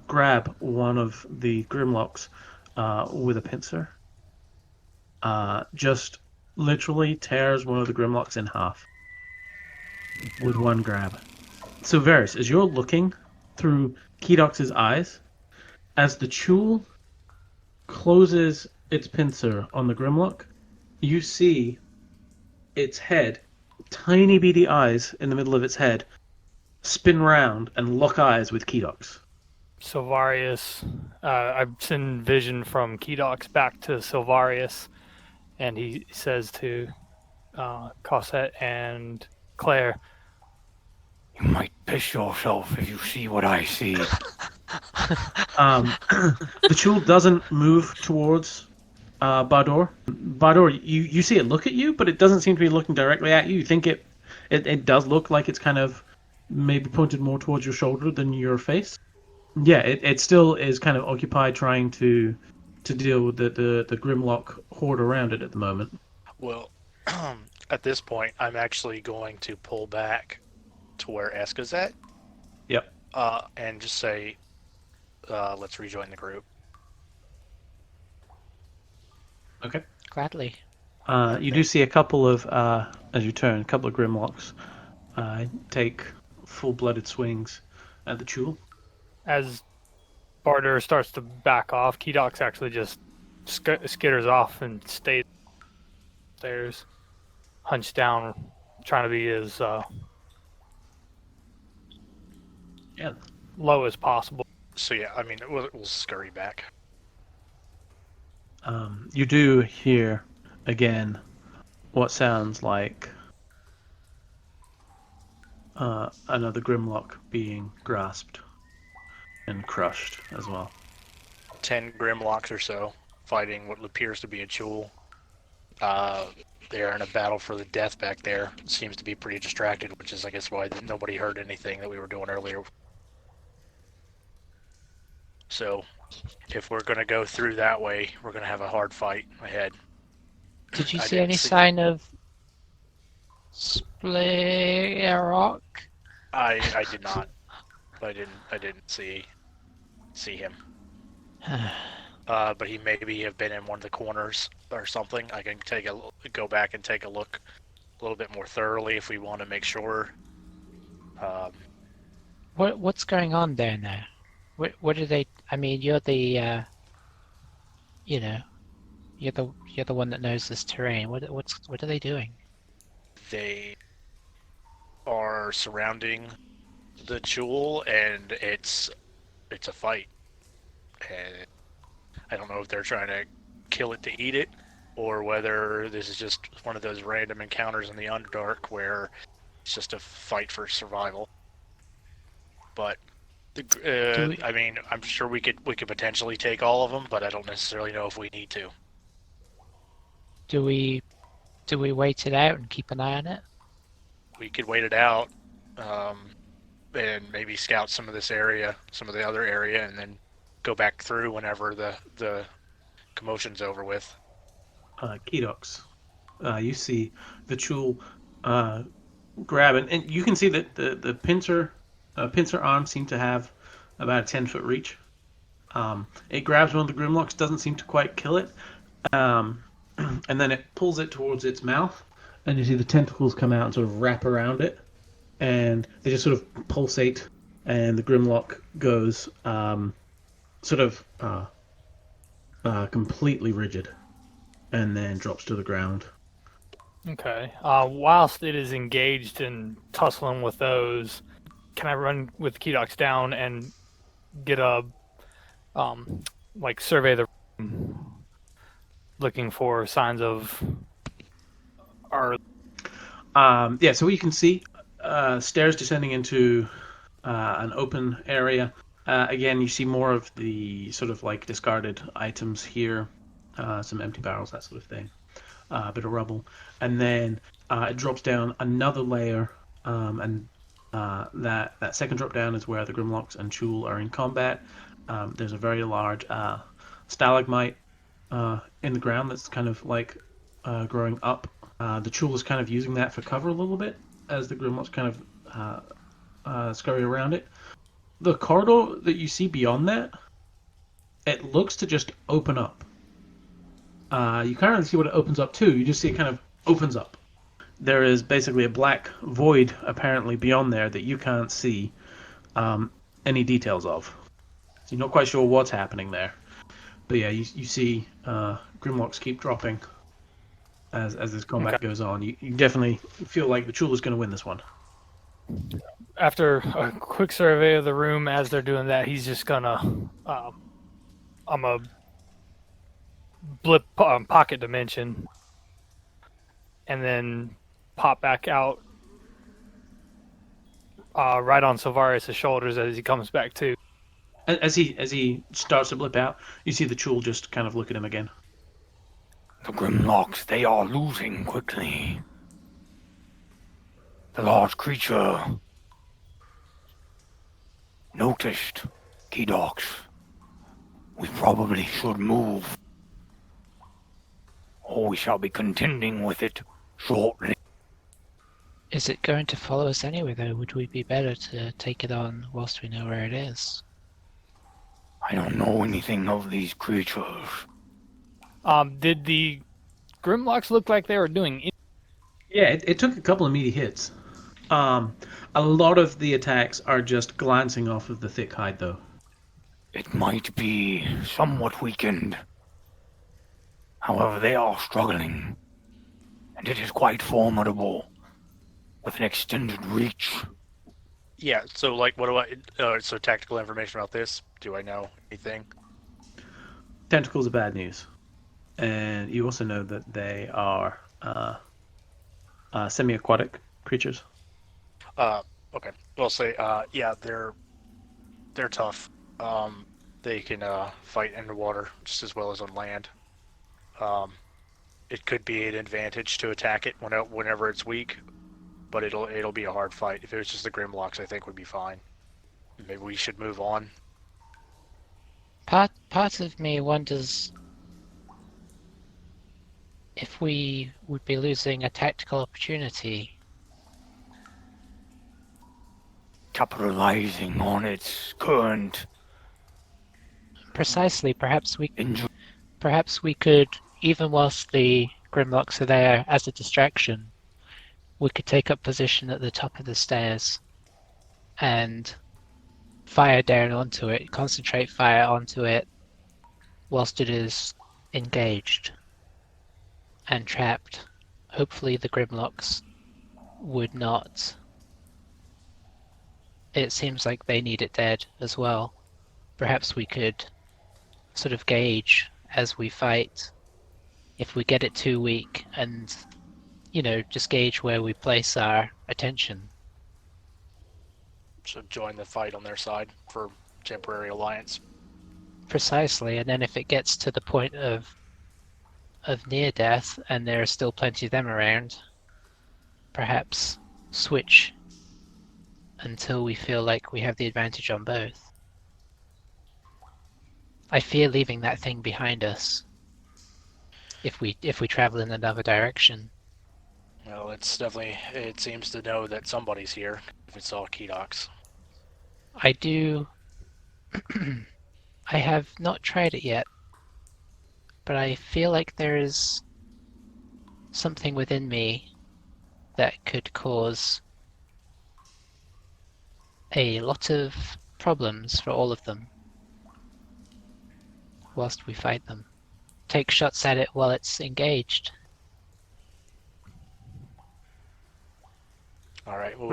grab one of the Grimlocks with a pincer. Just literally tears one of the Grimlocks in half with one grab. So Varys, as you're looking through Kedox's eyes, as the Chul closes its pincer on the Grimlock, you see its head, tiny beady eyes in the middle of its head, spin round and lock eyes with Kedox. Silvarius, I send vision from Kedox back to Silvarius, and he says to Cosette and Claire, "You might piss yourself if you see what I see." The Chul doesn't move towards Bador. Bador, you see it look at you, but it doesn't seem to be looking directly at you. You think it does look like it's kind of maybe pointed more towards your shoulder than your face. Yeah, it still is kind of occupied trying to deal with the Grimlock horde around it at the moment. Well, at this point, I'm actually going to pull back to where Eska's at. Yep. And just say, let's rejoin the group. Okay. Gladly. You do see a couple of, as you turn, a couple of Grimlocks take full-blooded swings at the Chul. As Barter starts to back off, Kedox actually just skitters off and stays upstairs, hunched down, trying to be as low as possible. So yeah, I mean, we'll scurry back. You do hear, again, what sounds like another Grimlock being grasped and crushed as well. 10 Grimlocks or so, fighting what appears to be a Chul. They're in a battle for the death back there. Seems to be pretty distracted, which is, I guess, why nobody heard anything that we were doing earlier. So, if we're going to go through that way, we're going to have a hard fight ahead. Did you see any sign of Splayrock? I did not. I didn't see him. But he maybe have been in one of the corners or something. I can go back and take a look a little bit more thoroughly if we want to make sure. What's going on there now? What are they? I mean, you're the you're the one that knows this terrain. What are they doing? They are surrounding the Chul, and it's a fight. And I don't know if they're trying to kill it to eat it, or whether this is just one of those random encounters in the Underdark where it's just a fight for survival. But I mean, I'm sure we could potentially take all of them, but I don't necessarily know if we need to. Do we wait it out and keep an eye on it? We could wait it out, and maybe scout some of this area, some of the other area, and then go back through whenever the commotion's over with. Kedox, you see the Chul grab, and you can see that the pincer arms seem to have about a 10-foot reach. It grabs one of the Grimlocks, doesn't seem to quite kill it, and then it pulls it towards its mouth, and you see the tentacles come out and sort of wrap around it, and they just sort of pulsate, and the Grimlock goes completely rigid, and then drops to the ground. Okay. Whilst it is engaged in tussling with those, can I run with Kedox down and get a survey the room, looking for signs of our? So you can see stairs descending into an open area. Again, you see more of the sort of like discarded items here, some empty barrels, that sort of thing, a bit of rubble, and then it drops down another layer, and that second drop down is where the Grimlocks and Chul are in combat. There's a very large stalagmite in the ground that's kind of like growing up. The Chul is kind of using that for cover a little bit as the Grimlocks kind of scurry around it. The corridor that you see beyond that, it looks to just open up. You can't really see what it opens up to. You just see it kind of opens up. There is basically a black void apparently beyond there that you can't see any details of. So you're not quite sure what's happening there. But yeah, you see Grimlocks keep dropping as this combat goes on. You definitely feel like the Chul is going to win this one. after a quick survey of the room as they're doing that, he's just gonna I'm a blip pocket dimension and then pop back out right on Silvarius' shoulders as he comes back to. As he starts to blip out, you see the Chul just kind of look at him again. The Grimlocks, they are losing quickly. The large creature noticed Kedox. We probably should move, or we shall be contending with it shortly. Is it going to follow us anyway, though? Would we be better to take it on whilst we know where it is? I don't know anything of these creatures. Did the Grimlocks look like they were doing? Yeah, it took a couple of meaty hits. A lot of the attacks are just glancing off of the thick hide, though. It might be somewhat weakened. However, they are struggling, and it is quite formidable with an extended reach. Yeah, so like, what do I? So tactical information about this. Do I know anything? Tentacles are bad news, and you also know that they are semi-aquatic creatures. Okay. We'll say, yeah, they're tough. They can fight underwater just as well as on land. It could be an advantage to attack it whenever it's weak, but it'll be a hard fight. If it was just the Grimlocks, I think would be fine. Maybe we should move on. Part of me wonders if we would be losing a tactical opportunity. Capitalizing on its current Precisely, perhaps we could, even whilst the Grimlocks are there as a distraction, we could take up position at the top of the stairs and fire down onto it, concentrate fire onto it whilst it is engaged and trapped. Hopefully the Grimlocks would not. It seems like they need it dead as well. Perhaps we could sort of gauge as we fight if we get it too weak and, just gauge where we place our attention. So join the fight on their side for temporary alliance. Precisely, and then if it gets to the point of near death and there are still plenty of them around, perhaps switch until we feel like we have the advantage on both. I fear leaving that thing behind us if we travel in another direction. Well, it seems to know that somebody's here if it's all Kedox. I do. I have not tried it yet, but I feel like there is something within me that could cause a lot of problems for all of them whilst we fight them. Take shots at it while it's engaged. All right. Well,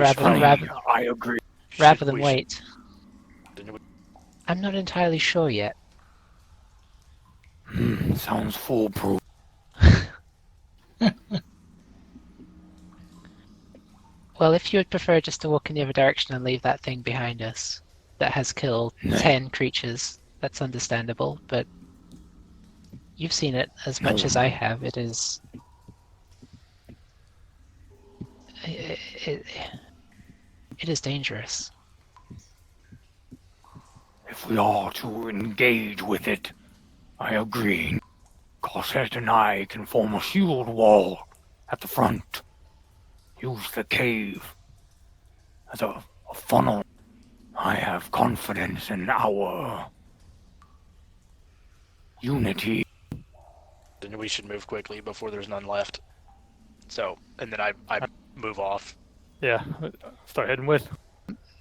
I agree. Rather than wait. I'm not entirely sure yet. Sounds foolproof. Well, if you would prefer just to walk in the other direction and leave that thing behind us that has killed 10 creatures, that's understandable, but you've seen it as much as I have. It is... It is dangerous. If we are to engage with it, I agree. Cosette and I can form a shield wall at the front. Use the cave as a funnel. I have confidence in our unity. Then we should move quickly before there's none left. So, and then I move off. Yeah, start heading with.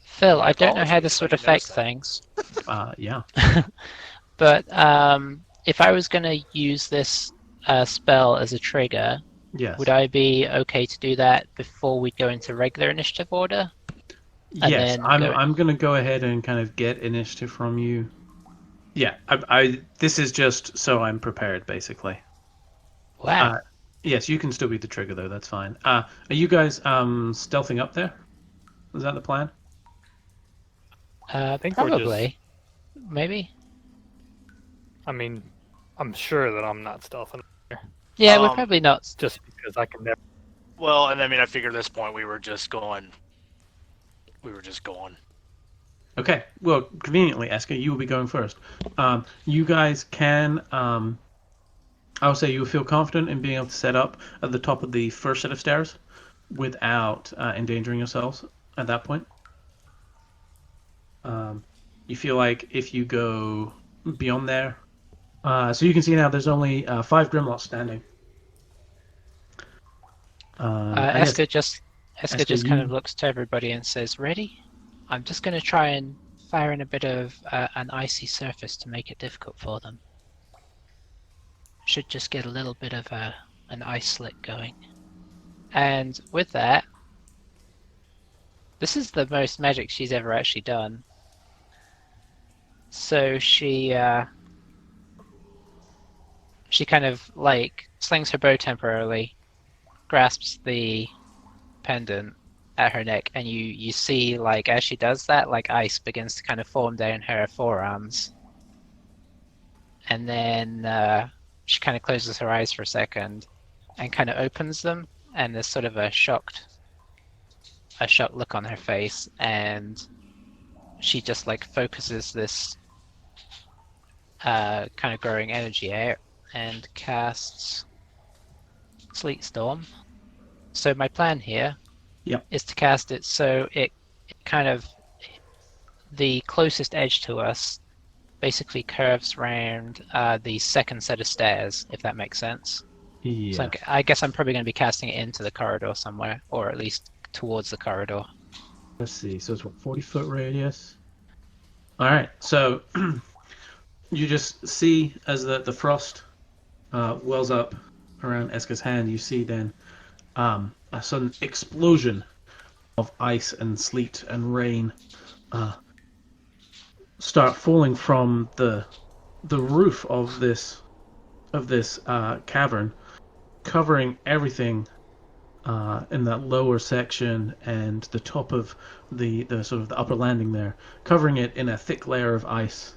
Phil, I don't know how apologies, this would I didn't affect notice things, Yeah. but if I was going to use this spell as a trigger, Yes. would I be okay to do that before we go into regular initiative order? And Yes, then I'm gonna go ahead and kind of get initiative from you. Yeah, I this is just so I'm prepared, basically. Wow. Yes, you can still be the trigger though. That's fine. Are you guys stealthing up there? Is that the plan? I think we're just. Probably. Maybe. I mean, I'm sure that I'm not stealthing Yeah, we're probably not. just because I can never. Well, and I mean, I figure at this point we were just going. Okay. Well, conveniently, Eska, you will be going first. You guys can. I would say you feel confident in being able to set up at the top of the first set of stairs without endangering yourselves at that point. You feel like if you go beyond there, so you can see now there's only 5 Grimlocks standing. I guess, Eska just Eska, kind you- of looks to everybody and says, "Ready? I'm just going to try and fire in a bit of an icy surface to make it difficult for them. Should just get a little bit of an ice slick going." And with that, this is the most magic she's ever actually done. So she kind of like slings her bow temporarily, grasps the pendant at her neck, and you see, like, as she does that, like, ice begins to kind of form down her forearms. And then she kind of closes her eyes for a second and kind of opens them, and there's sort of a shocked look on her face, and she just like focuses this kind of growing energy out and casts Sleet Storm. So my plan here is to cast it so it kind of, the closest edge to us basically curves round the second set of stairs, if that makes sense. Yeah. So I guess I'm probably going to be casting it into the corridor somewhere, or at least towards the corridor. Let's see. So it's what, 40-foot radius? All right. So you just see as the frost wells up around Eska's hand, you see then a sudden explosion of ice and sleet and rain start falling from the roof of this cavern, covering everything in that lower section and the top of the sort of the upper landing there, covering it in a thick layer of ice.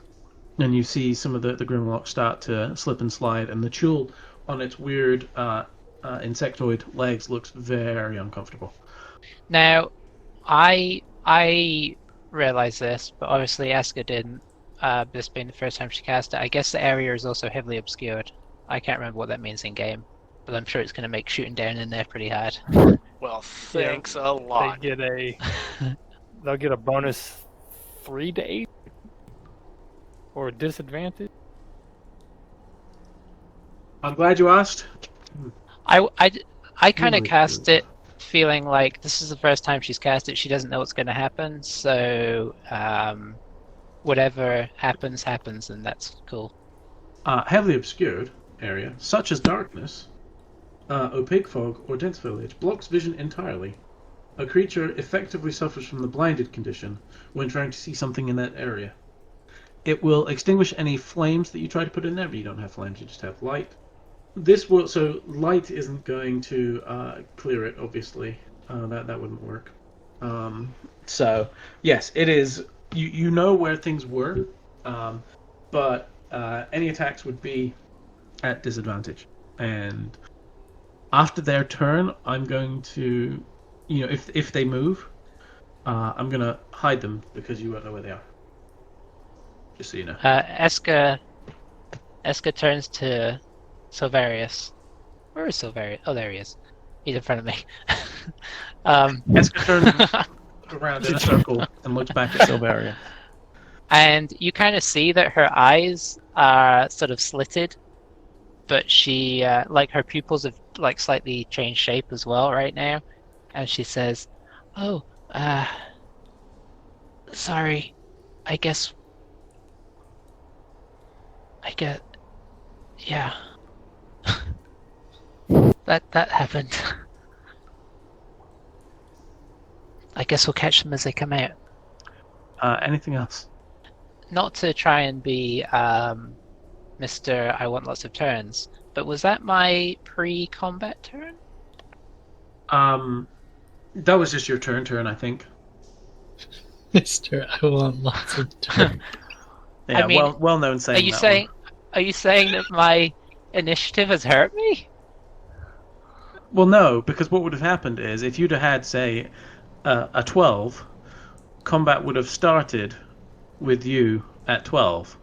And you see some of the Grimlock start to slip and slide, and the Chul on its weird insectoid legs looks very uncomfortable. Now, I realize this, but obviously Eska didn't. This being the first time she cast it, I guess the area is also heavily obscured. I can't remember what that means in game, but I'm sure it's going to make shooting down in there pretty hard. Well, thanks a lot. They'll get a bonus 3 to 8 or a disadvantage. I'm glad you asked. I kind of Really cast good. it feeling like this is the first time she's cast it. She doesn't know what's going to happen, so whatever happens, and that's cool. Heavily obscured area, such as darkness, opaque fog, or dense foliage, blocks vision entirely. A creature effectively suffers from the blinded condition when trying to see something in that area. It will extinguish any flames that you try to put in there, but you don't have flames, you just have light. So light isn't going to clear it, obviously. That wouldn't work. So yes, it is. You know where things were, but any attacks would be at disadvantage. And after their turn, I'm going to, if they move, I'm gonna hide them because you won't know where they are. Just so you know. Eska turns to Silverius. Where is Silverius? Oh, there he is. He's in front of me. Eska turns around in a circle and looks back at Silveria. And you kind of see that her eyes are sort of slitted, but she, like, her pupils have like slightly changed shape as well right now. And she says, "Oh, sorry. I guess, yeah. that happened. I guess we'll catch them as they come out. Anything else? Not to try and be Mr. I want lots of turns, but was that my pre-combat turn? That was just your turn, I think. Mister, I want lots of time. Yeah, I mean, well known saying. Are you saying that my initiative has hurt me? Well, no, because what would have happened is if you'd have had, say, a 12, combat would have started with you at 12.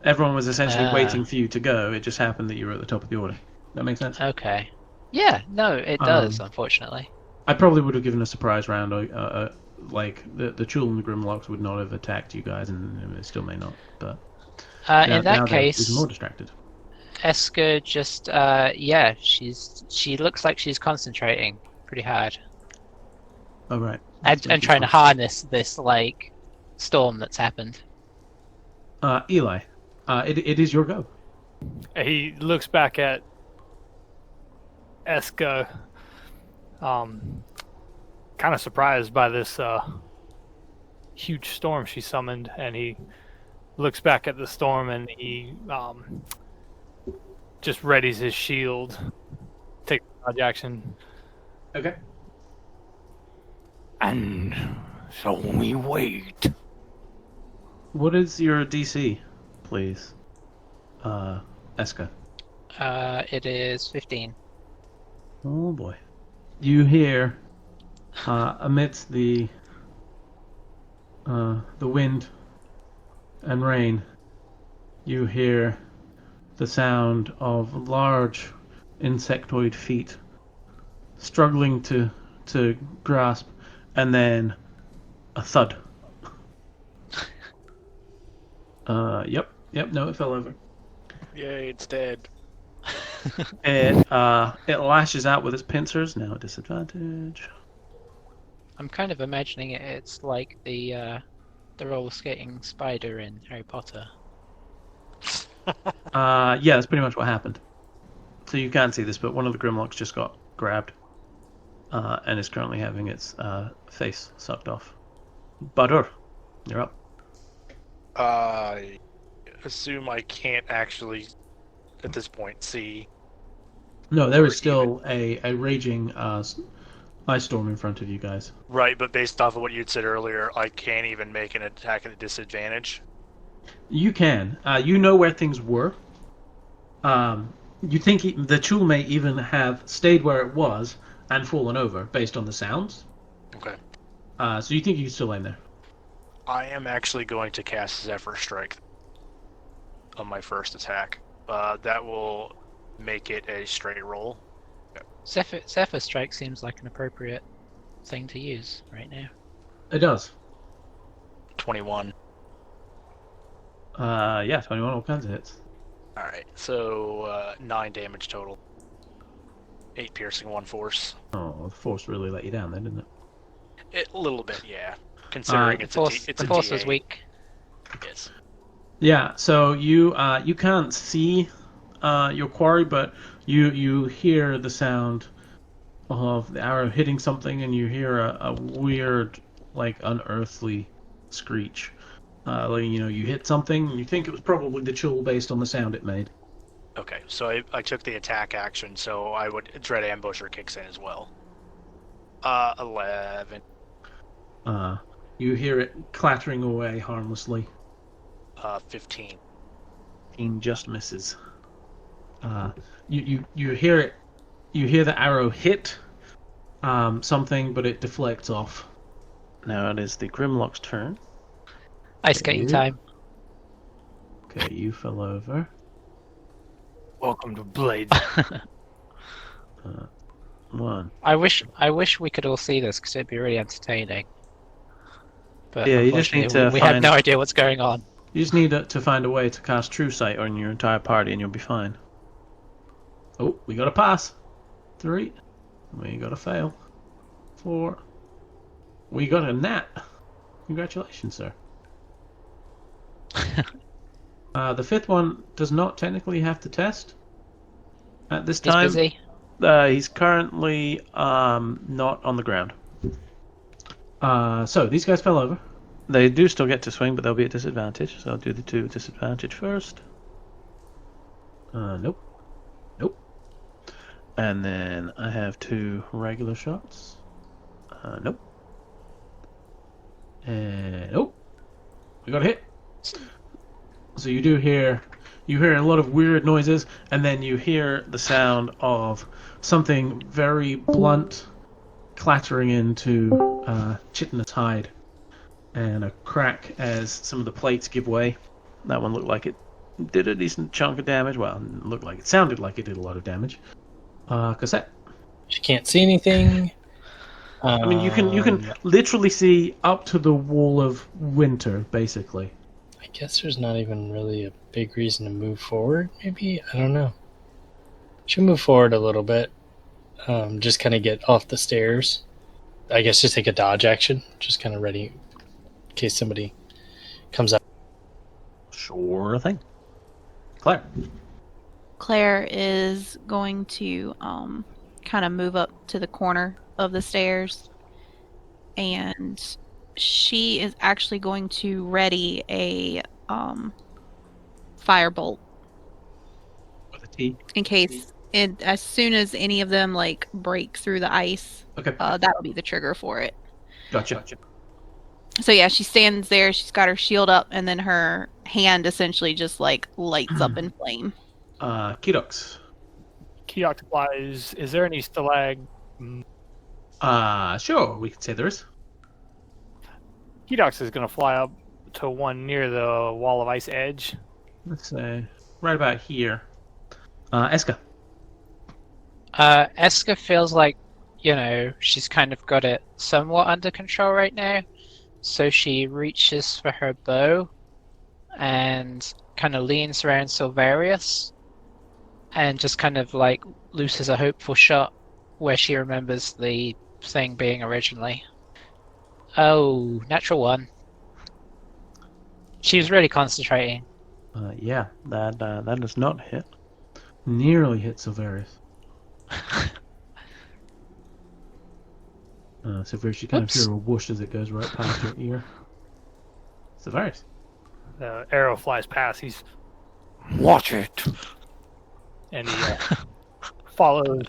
Everyone was essentially waiting for you to go. It just happened that you were at the top of the order. That makes sense? Okay. Yeah, no, it does, unfortunately. I probably would have given a surprise round. Like, the Chul and the Grimlocks would not have attacked you guys, and it still may not. But In that case, even more distracted. Eska just, she looks like she's concentrating pretty hard. Oh, right. And trying to harness this, like, storm that's happened. Eli, it is your go. He looks back at Eska, kind of surprised by this huge storm she summoned, and he looks back at the storm and he just readies his shield, takes a dodge action. Okay. And so we wait. What is your DC, please, Eska? It is 15. Oh boy. You hear, amidst the wind and rain, you hear the sound of large insectoid feet struggling to grasp, and then a thud. Yep, no, it fell over. Yay, it's dead. It lashes out with its pincers, now at disadvantage. I'm kind of imagining it's like the roller skating spider in Harry Potter. Yeah, that's pretty much what happened. So you can't see this, but one of the Grimlocks just got grabbed, and is currently having its face sucked off. Badur, you're up. I assume I can't actually, at this point, see. No, there is still a raging ice storm in front of you guys. Right, but based off of what you'd said earlier, I can't even make an attack at a disadvantage. You can. You know where things were. You think the Chul may even have stayed where it was and fallen over based on the sounds. Okay. So you think you can still aim there? I am actually going to cast Zephyr Strike on my first attack. That will make it a straight roll. Zephyr Strike seems like an appropriate thing to use right now. It does. 21. Yeah, 21, all kinds of hits. Alright, so 9 damage total. 8 piercing, 1 force. Oh, the force really let you down then, didn't it? A little bit, yeah. Considering it's The force a was DA. weak. Yes. Yeah, so you can't see your quarry, but you hear the sound of the arrow hitting something, and you hear a weird, like, unearthly screech. Like, you hit something, and you think it was probably the Chul based on the sound it made. Okay, so I took the attack action, so I would Dread Ambusher kicks in as well. 11. You hear it clattering away harmlessly. 15. 15 just misses. You hear it. You hear the arrow hit something, but it deflects off. Now it is the Grimlock's turn. Ice skating time. Okay, you fell over. Welcome to Blades. 1. I wish we could all see this because it'd be really entertaining. But Yeah, you just need to we have find- no idea what's going on. You just need to find a way to cast True Sight on your entire party, and you'll be fine. Oh, we got a pass. 3. We got a fail. 4. We got a nat. Congratulations, sir. The 5th one does not technically have to test at this He's time. busy. He's currently not on the ground. So these guys fell over. They do still get to swing, but they'll be at disadvantage. So I'll do the 2 at disadvantage first. Nope. Nope. And then I have 2 regular shots. Nope. And nope. We got a hit. So you hear a lot of weird noises, and then you hear the sound of something very blunt clattering into chitinous hide, and a crack as some of the plates give way. That one looked like it did a decent chunk of damage. Well, it sounded like it did a lot of damage. Cassette. She can't see anything. I mean, you can literally see up to the wall of winter, basically. I guess there's not even really a big reason to move forward, maybe? I don't know. Should move forward a little bit. Just kind of get off the stairs. I guess just take a dodge action. Just kind of ready in case somebody comes up. Sure thing. Claire. Claire is going to kind of move up to the corner of the stairs, and she is actually going to ready a firebolt With a T. in case, as soon as any of them like break through the ice, Okay. that'll be the trigger for it. Gotcha. So yeah, she stands there, she's got her shield up, and then her hand essentially just like lights up in flame. Kidox. Keok replies, is there any stalag? Sure, we could say there is. Kedox is going to fly up to one near the wall of ice edge. Let's say right about here. Eska. Eska feels like, she's kind of got it somewhat under control right now. So she reaches for her bow and kind of leans around Silverius and just kind of like looses a hopeful shot where she remembers the thing being originally. Oh, natural 1. She was really concentrating. Yeah, that does not hit. Nearly hit Silverius. Silverius, you kind of hear a whoosh as it goes right past your ear. Silverius. The arrow flies past. He's Watch it. and he follows.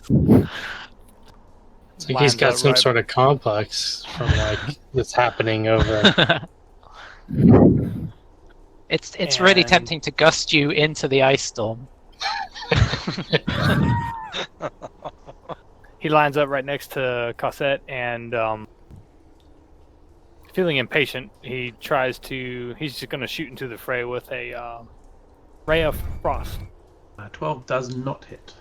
It's like he's got some sort of complex from like this happening over. It's really tempting to gust you into the ice storm. He lines up right next to Cosette and, feeling impatient, he's just going to shoot into the fray with a ray of frost. 12 does not hit.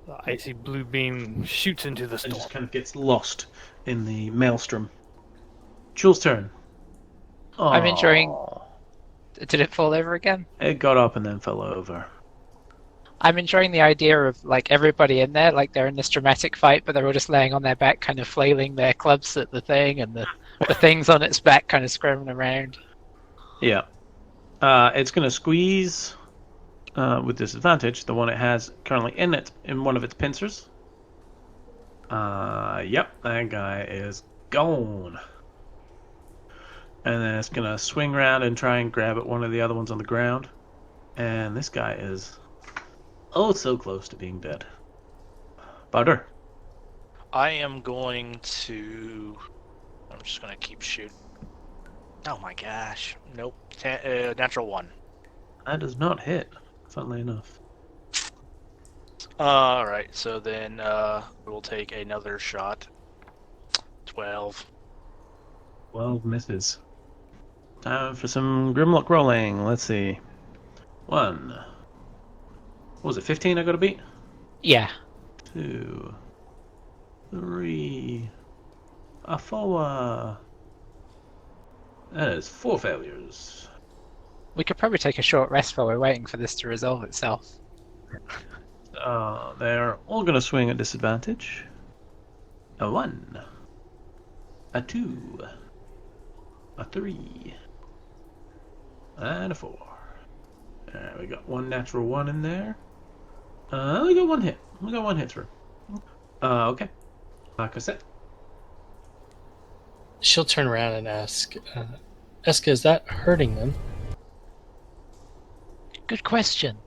The icy blue beam shoots into the It storm. just kind of gets lost in the maelstrom. Jules' turn. I'm enjoying- Aw. Did it fall over again? It got up and then fell over. I'm enjoying the idea of like everybody in there, like they're in this dramatic fight, but they're all just laying on their back, kind of flailing their clubs at the thing, and the things on its back kind of squirming around. Yeah. It's going to squeeze with disadvantage the one it has currently in one of its pincers. Yep, that guy is gone. And then it's going to swing around and try and grab at one of the other ones on the ground. And this guy is so close to being dead. Butter. I am going to... I'm just going to keep shooting. Oh my gosh. Nope. Natural 1. That does not hit, funnily enough. Alright, so then we'll take another shot. 12. 12 misses. Time for some Grimlock rolling. Let's see. 1. What was it, 15 I got to beat? Yeah. 2. 3. A 4. That is 4 failures. We could probably take a short rest while we're waiting for this to resolve itself. They're all going to swing at disadvantage. A 1. A 2. A 3. And a 4. We got one natural 1 in there. We got one hit. We got one hit through. Okay. Cassette. she'll turn around and ask, Eska, is that hurting them? Good question.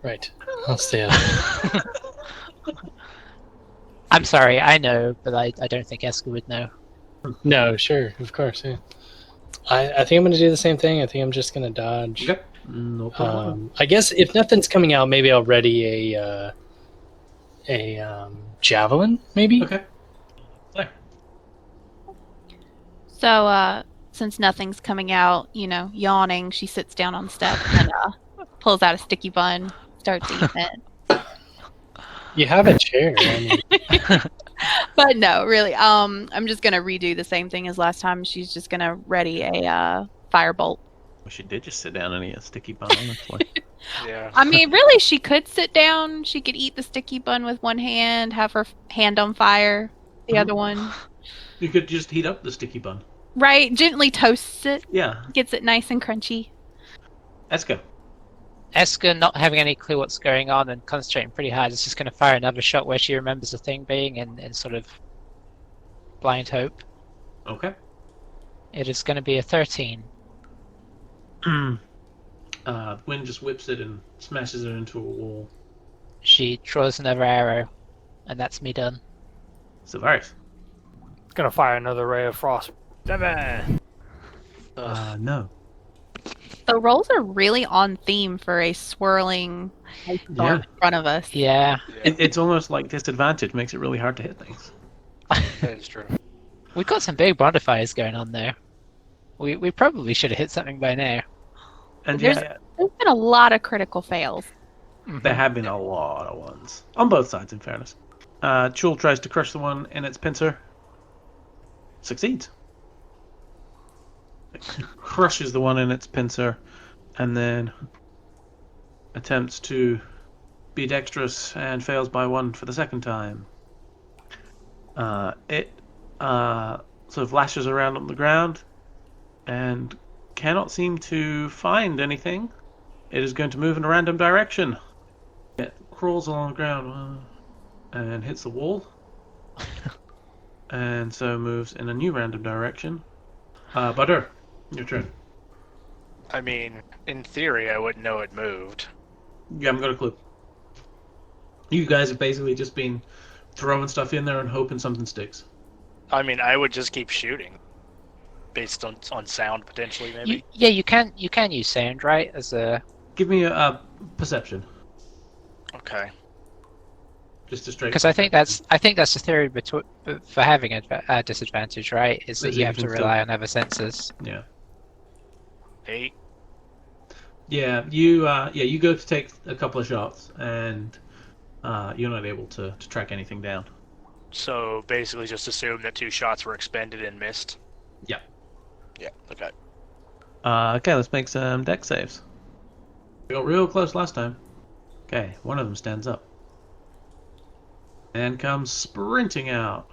Right. I'll stay out. I'm sorry, I know, but I don't think Eska would know. No, sure, of course, yeah. I think I'm going to do the same thing. I think I'm just going to dodge. Okay. No problem. I guess if nothing's coming out, maybe I'll ready a javelin, maybe? Okay. There. So, since nothing's coming out, yawning, she sits down on the step and pulls out a sticky bun, starts eating it. You have a chair. I mean. But no, really, I'm just gonna redo the same thing as last time. She's just gonna ready a firebolt. Well, she did just sit down and eat a sticky bun, honestly. Yeah. I mean, really, she could sit down. She could eat the sticky bun with one hand, have her hand on fire, the other one. You could just heat up the sticky bun. Right, gently toasts it, Yeah. gets it nice and crunchy. Eska. Eska, not having any clue what's going on and concentrating pretty hard, is just going to fire another shot where she remembers the thing being in sort of blind hope. Okay. It is going to be a 13. Wind just whips it and smashes it into a wall. She draws another arrow, and that's me done. Savaris. Gonna fire another ray of frost. 7. No. The rolls are really on theme for a swirling storm in front of us. Yeah, It's almost like disadvantage makes it really hard to hit things. That is true. we've got some big bonfires going on there. We probably should have hit something by now. And There's been a lot of critical fails. there have been a lot of ones. On both sides, in fairness. Chul tries to crush the one in its pincer. Succeeds. It crushes the one in its pincer, and then attempts to be dexterous and fails by 1 for the second time. It sort of lashes around on the ground and cannot seem to find anything. It is going to move in a random direction. It crawls along the ground and hits the wall. And so moves in a new random direction. Butter, your turn. I mean, in theory, I wouldn't know it moved. You haven't got a clue. You guys have basically just been throwing stuff in there and hoping something sticks. I mean, I would just keep shooting, based on sound potentially, maybe. You can use sound, right? As a Give me a perception. Okay. Just a straight. because I think that's the theory for having a disadvantage, right? Is that Is you that have you to can still- rely on other senses. Yeah. 8. Yeah, you go to take a couple of shots, and you're not able to track anything down. So basically, just assume that 2 shots were expended and missed. Yeah. Yeah. Okay. Okay, let's make some dex saves. We got real close last time. Okay, one of them stands up. And comes sprinting out.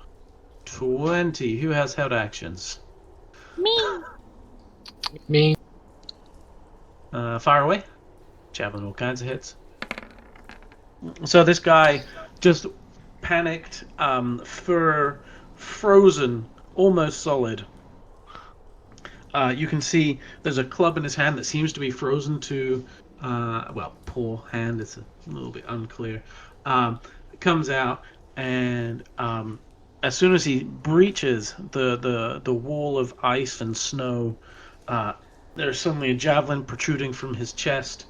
20. Who has held actions? Me. Fire away. Javelin, all kinds of hits. So this guy just panicked, fur frozen, almost solid. You can see there's a club in his hand that seems to be frozen to, poor hand. It's a little bit unclear. It comes out, and as soon as he breaches the wall of ice and snow, there's suddenly a javelin protruding from his chest,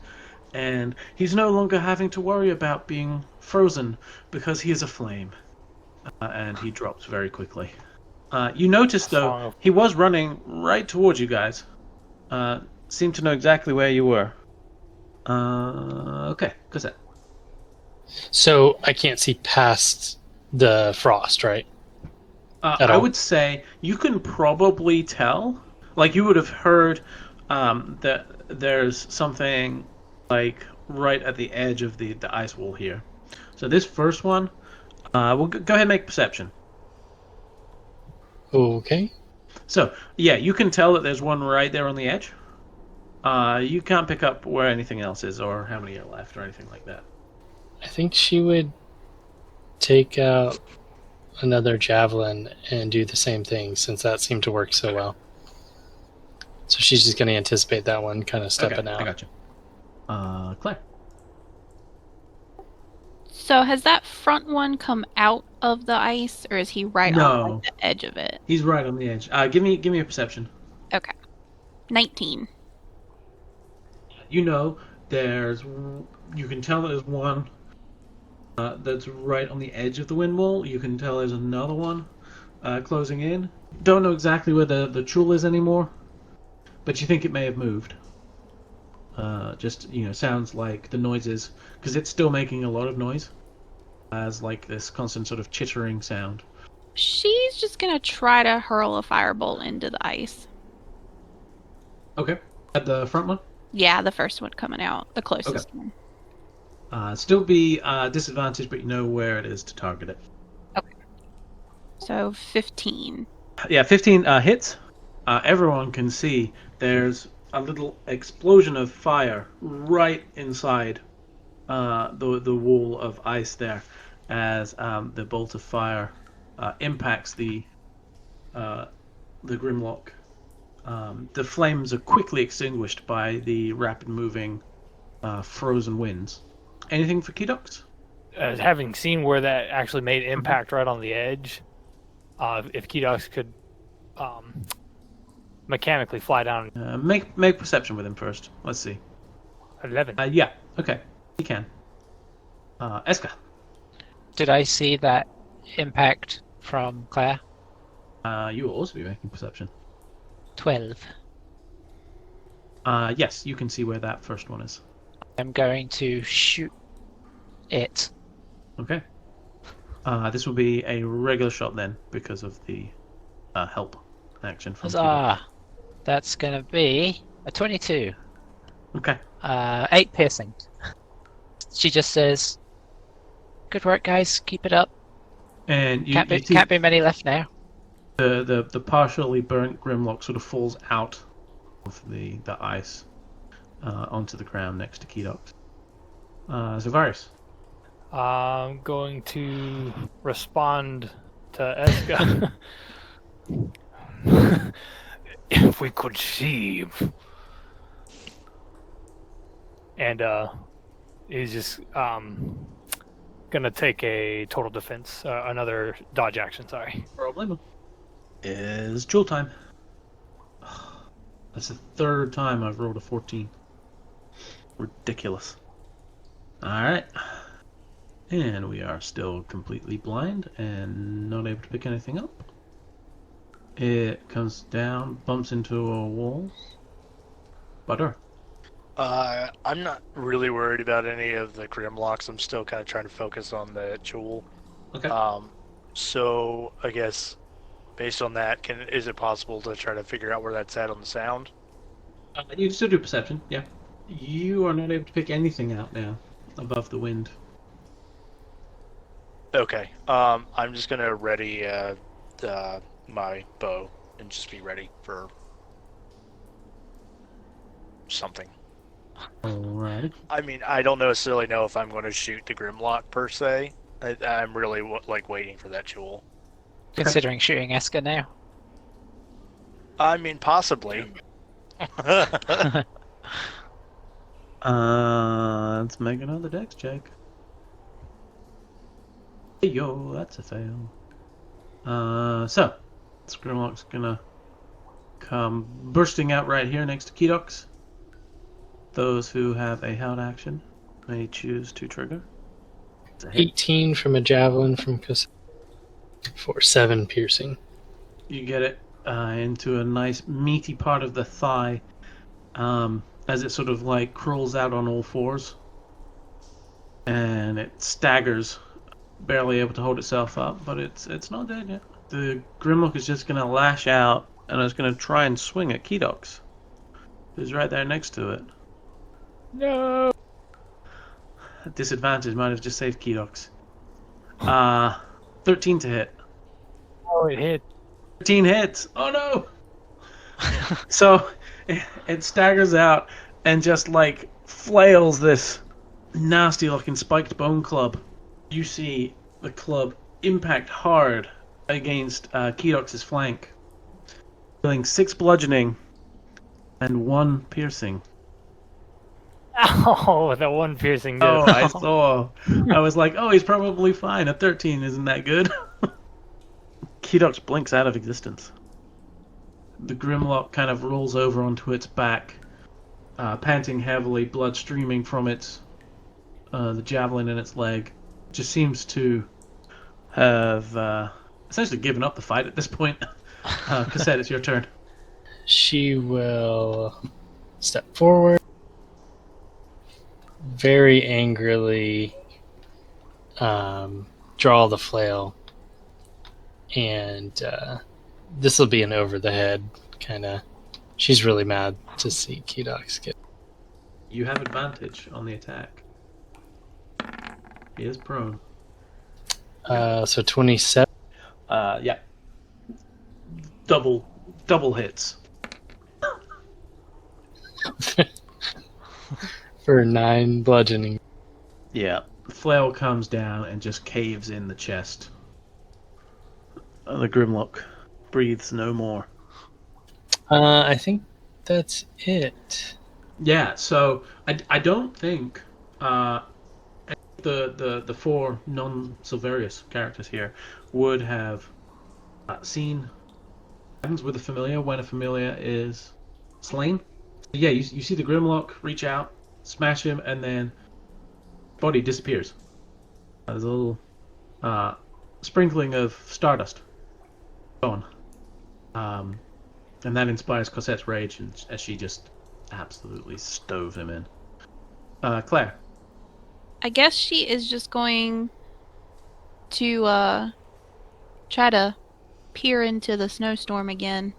and he's no longer having to worry about being frozen because he is aflame, and he drops very quickly. You notice, though, he was running right towards you guys. Seemed to know exactly where you were. Okay, go ahead. So I can't see past the frost, right? I would say you can probably tell. Like, you would have heard that there's something, like, right at the edge of the ice wall here. So this first one, we'll go ahead and make perception. Okay. So, yeah, you can tell that there's one right there on the edge. You can't pick up where anything else is or how many are left or anything like that. I think she would take out another javelin and do the same thing, since that seemed to work so well. So she's just going to anticipate that one, kind of stepping I out. got you. Claire. So has that front one come out of the ice, or is he right on like, the edge of it? He's right on the edge. Give me a perception. Okay. 19. You know, you can tell there's one that's right on the edge of the wind wall. You can tell there's another one closing in. Don't know exactly where the tool is anymore, but you think it may have moved. Just, sounds like the noises, because it's still making a lot of noise, as like this constant sort of chittering sound. She's just gonna try to hurl a firebolt into the ice. Okay. At the front one? Yeah, the first one coming out, the closest one. Still be disadvantaged, but you know where it is to target it. Okay. So 15. Yeah, 15 hits. Everyone can see there's a little explosion of fire right inside the wall of ice there, as the bolt of fire impacts the Grimlock. The flames are quickly extinguished by the rapid moving frozen winds. Anything for Kedox? Having seen where that actually made impact right on the edge, if Kedox could mechanically fly down. Make perception with him first. Let's see. 11. Yeah, okay. He can. Eska. Did I see that impact from Claire? You will also be making perception. 12. Yes, you can see where that first one is. I'm going to shoot it. Okay. This will be a regular shot then, because of the help action from Kedox. That's going to be a 22. Okay. 8 piercing. She just says, "Good work, guys. Keep it up." And you Can't be many left now. The partially burnt Grimlock sort of falls out of the ice onto the ground next to Kedox. Zavarius. I'm going to respond to Eska. If we could see. And he's just gonna take a total defense, another dodge action. Sorry. Problem is jewel time. That's the third time I've rolled a 14. Ridiculous. Alright. And we are still completely blind and not able to pick anything up. It comes down, bumps into a wall. Butter. I'm not really worried about any of the Grimlocks. I'm still kind of trying to focus on the jewel. Okay. So I guess based on that, is it possible to try to figure out where that's at on the sound? You can still do perception, yeah. You are not able to pick anything out now above the wind. Okay. I'm just gonna ready my bow and just be ready for something. Alright. I mean, I don't necessarily know if I'm going to shoot the Grimlock per se. I'm really waiting for that jewel. Considering shooting Eska now. I mean, possibly. Let's make another dex check. Yo, that's a fail. So, Grimlock's gonna come bursting out right here next to Kedox. Those who have a held action may choose to trigger. 18 from a javelin from Kus for 7 piercing. You get it into a nice meaty part of the thigh as it sort of like crawls out on all fours. And it staggers, barely able to hold itself up, but it's not dead yet. The Grimlock is just going to lash out and it's going to try and swing at Kedox, who's right there next to it. No. Disadvantage might have just saved Kedox. 13 to hit. Oh, it hit. 13 hits. Oh no! So it staggers out and just like flails this nasty looking spiked bone club. You see the club impact hard against Kedox's flank, dealing 6 bludgeoning and 1 piercing. Oh, that one piercing did. Oh, I saw. I was like, oh, he's probably fine. A 13 isn't that good. Kedox blinks out of existence. The Grimlock kind of rolls over onto its back, panting heavily, blood streaming from the javelin in its leg. Just seems to have essentially given up the fight at this point. Cassette, it's your turn. She will step forward, very angrily draw the flail, and this will be an over the head kind of. She's really mad to see Kedox get. You have advantage on the attack. He is prone. So 27. Yeah. Double hits. For 9 bludgeoning. Yeah. The flail comes down and just caves in the chest. The Grimlock breathes no more. I think that's it. Yeah, so I don't think the 4 non-Silverius characters here would have seen what happens with a familiar when a familiar is slain. Yeah, you see the Grimlock reach out, smash him, and then body disappears. There's a little sprinkling of stardust gone. And that inspires Cosette's rage, as she just absolutely stove him in. Claire. I guess she is just going to try to peer into the snowstorm again.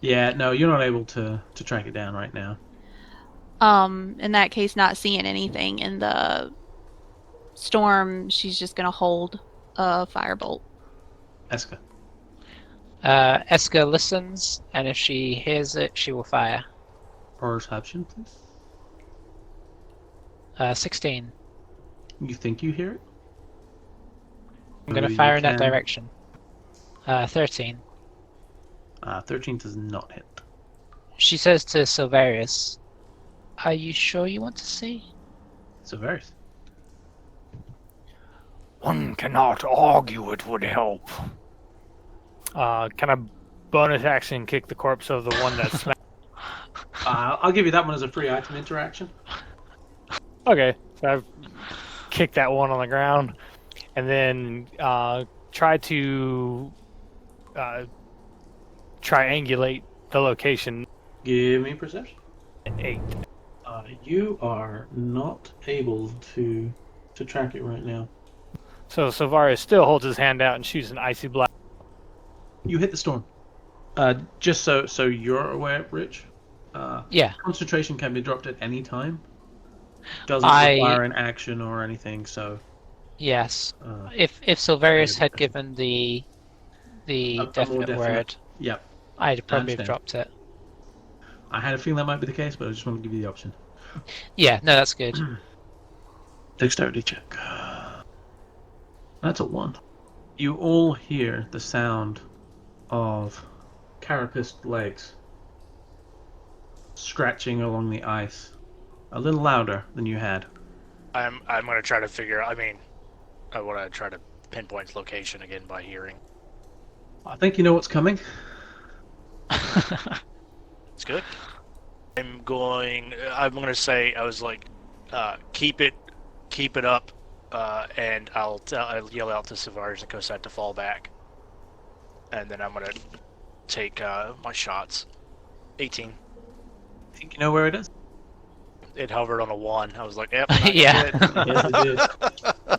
Yeah, no, you're not able to track it down right now. In that case, not seeing anything in the storm, she's just gonna hold a firebolt. Eska. Eska listens, and if she hears it, she will fire. Perception, please. 16. You think you hear it? I'm going to Or fire you in that can- direction. 13. 13 does not hit. She says to Silverius, "Are you sure you want to see?" So very. One cannot argue it would help. Kind of bonus action kick the corpse of the one that's smacked. I'll give you that one as a free item interaction. Okay, so I've kicked that one on the ground, and then try to triangulate the location. Give me perception. 8. You are not able to track it right now. So Silvarius still holds his hand out and shoots an icy blast. You hit the storm. Just so you're aware, Rich. Yeah. Concentration can be dropped at any time. Doesn't I- require an action or anything. So Yes. uh, If Silverius Yeah. had given the A more definite definite- word, yep. I'd probably have understand. dropped it. I had a feeling that might be the case, but I just wanted to give you the option. Yeah, no, that's good. Dexterity check. That's a 1. You all hear the sound of carapaced legs scratching along the ice, a little louder than you had. I'm gonna try to figure. I mean, I want to try to pinpoint its location again by hearing. I think you know what's coming. It's good. I'm gonna say I was like, keep it up, and I'll yell out to Savars and Cosette to fall back, and then I'm gonna take my shots. 18. I think you know where it is. It hovered on a 1. I was like, yep. Yeah. Yes, it did.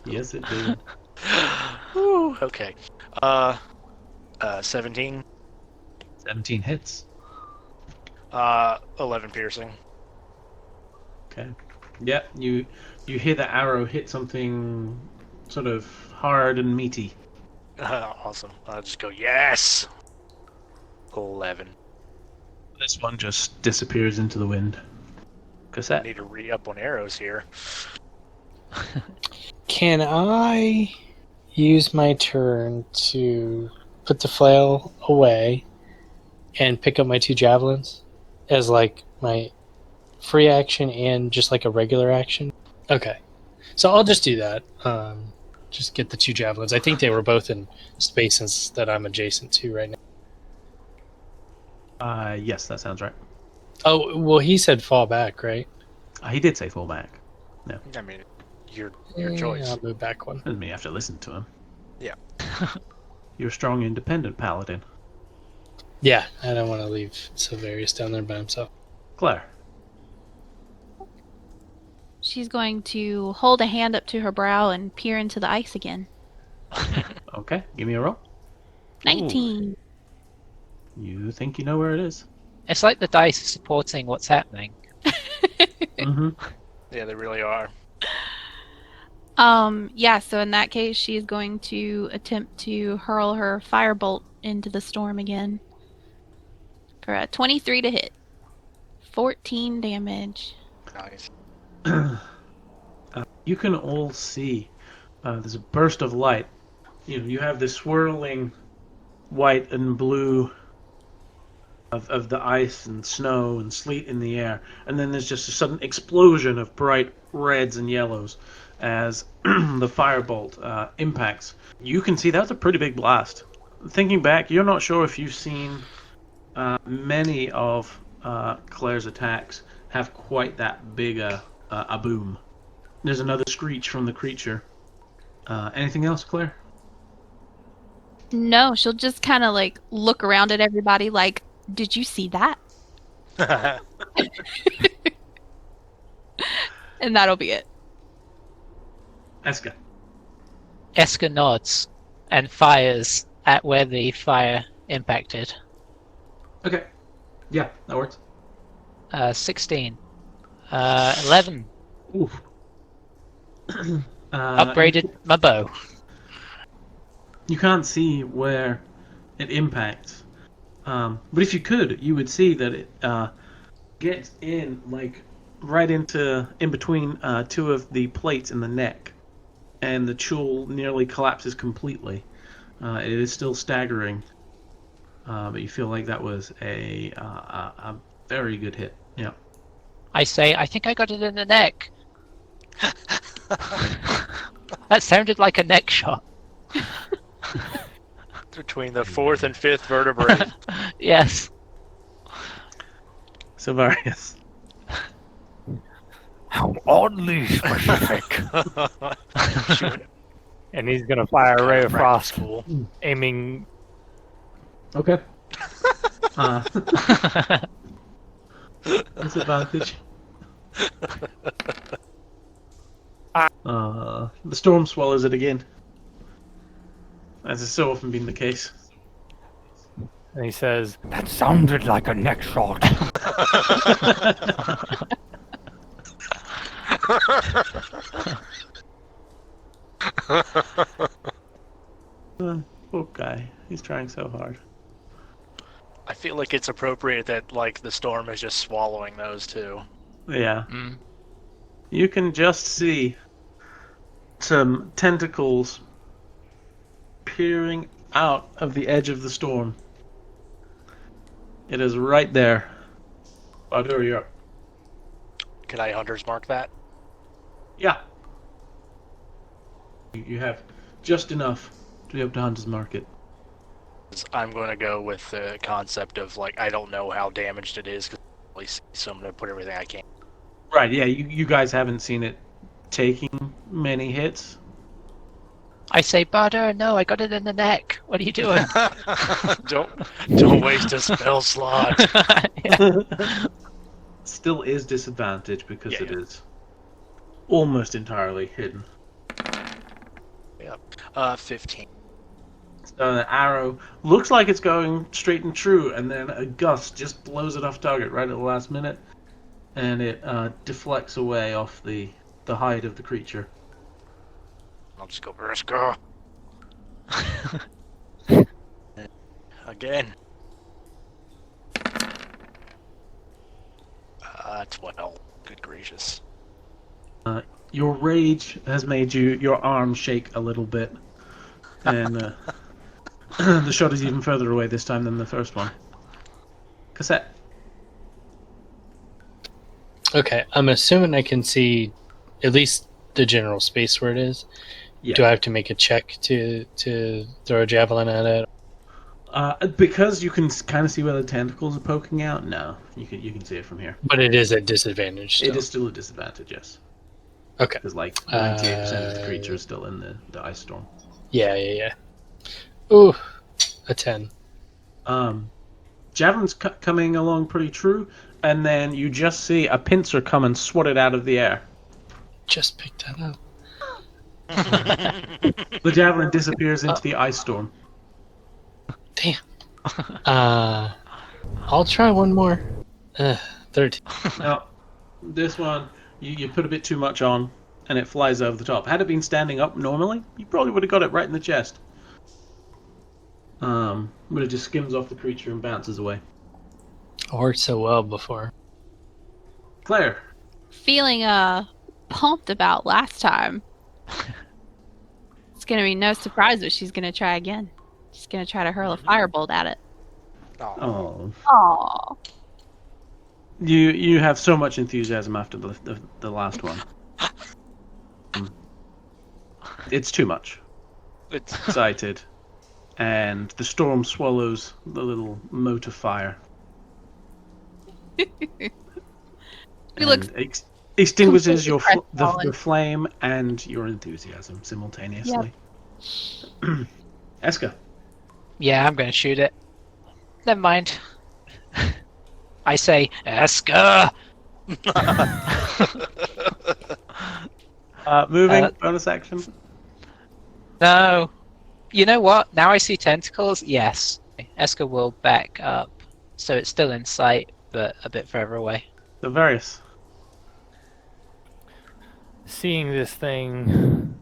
Yes, it did. Whew, okay. 17. 17 hits. 11 piercing. Okay. Yeah, you hear the arrow hit something sort of hard and meaty. Awesome. I'll just go, yes! 11. This one just disappears into the wind. I Cassette. need to re-up on arrows here. Can I use my turn to put the flail away and pick up my 2 javelins as like my free action and just like a regular action? Okay. So I'll just do that. Just get the 2 javelins. I think they were both in spaces that I'm adjacent to right now. Yes, that sounds right. Oh, well, he said fall back, right? He did say fall back. I mean, your choice. I'll move back one. Doesn't mean you have to listen to him. Yeah. You're a strong, independent paladin. Yeah, I don't want to leave Silverius down there by himself. Claire. She's going to hold a hand up to her brow and peer into the ice again. Okay, give me a roll. 19. You think you know where it is. It's like the dice are supporting what's happening. Mm-hmm. Yeah, they really are. Yeah, so in that case, she is going to attempt to hurl her firebolt into the storm again. For a 23 to hit. 14 damage. Nice. You can all see there's a burst of light. You have this swirling white and blue of the ice and snow and sleet in the air, and then there's just a sudden explosion of bright reds and yellows as the firebolt impacts. You can see that's a pretty big blast. Thinking back, you're not sure if you've seen many of Claire's attacks have quite that big a boom. There's another screech from the creature. Anything else, Claire? No, she'll just kind of like look around at everybody like, did you see that? And that'll be it. Eska. Eska nods and fires at where the fire impacted. Okay. Yeah, that works. 16. 11. Oof. Upgraded my bow. You can't see where it impacts. But if you could, you would see that it gets in, like, right in between 2 of the plates in the neck. And the chul nearly collapses completely. It is still staggering. But you feel like that was a very good hit. Yeah. I say, I think I got it in the neck. That sounded like a neck shot. Between the 4th and 5th vertebrae. Yes. Silvarius. How oddly specific. And he's going to fire a ray of frost, School. aiming. Okay. Disadvantage. The storm swallows it again. As has so often been the case. And he says, That sounded like a neck shot. Poor guy. He's trying so hard. I feel like it's appropriate that like the storm is just swallowing those two. Yeah. You can just see some tentacles peering out of the edge of the storm. It is right there. Badur, you're up. Can I hunter's mark that? Yeah. You have just enough to be able to hunt his market. I'm going to go with the concept of like I don't know how damaged it is, so I'm going to put everything I can. Right, yeah, you guys haven't seen it taking many hits. I say, Butter, no, I got it in the neck. What are you doing? don't waste a spell slot. Still is disadvantage because it is almost entirely hidden. Yep. 15. The arrow looks like it's going straight and true, and then a gust just blows it off target right at the last minute, and it deflects away off the hide of the creature. I'll just go, let's go. Again. 12. Good gracious. Your rage has made your arm shake a little bit, And the shot is even further away this time than the first one. Cassette. Okay, I'm assuming I can see at least the general space where it is. Yeah. Do I have to make a check to throw a javelin at it? Because you can kind of see where the tentacles are poking out. No, you can see it from here. But it is at disadvantage still. It is still a disadvantage, yes. Okay. Because like 98% of the creature is still in the ice storm. Yeah. Ooh, a 10. Javelin's coming along pretty true, and then you just see a pincer come and swat it out of the air. Just picked that up. The javelin disappears into the ice storm. Damn. I'll try one more. 13. Now, this one, you put a bit too much on, and it flies over the top. Had it been standing up normally, you probably would have got it right in the chest. But it just skims off the creature and bounces away. It worked so well before. Claire. Feeling pumped about last time. It's gonna be no surprise that she's gonna try again. She's gonna try to hurl a firebolt at it. Oh. Aww. You have so much enthusiasm after the last one. It's too much. It's Excited. And the storm swallows the little mote of fire. He looks extinguishes your completely crestfallen. the flame and your enthusiasm simultaneously. Yep. Eska. Yeah, I'm going to shoot it. Never mind. I say, Eska! Moving, bonus action. No. You know what? Now I see tentacles. Yes. Eska will back up. So it's still in sight, but a bit further away. The various. Seeing this thing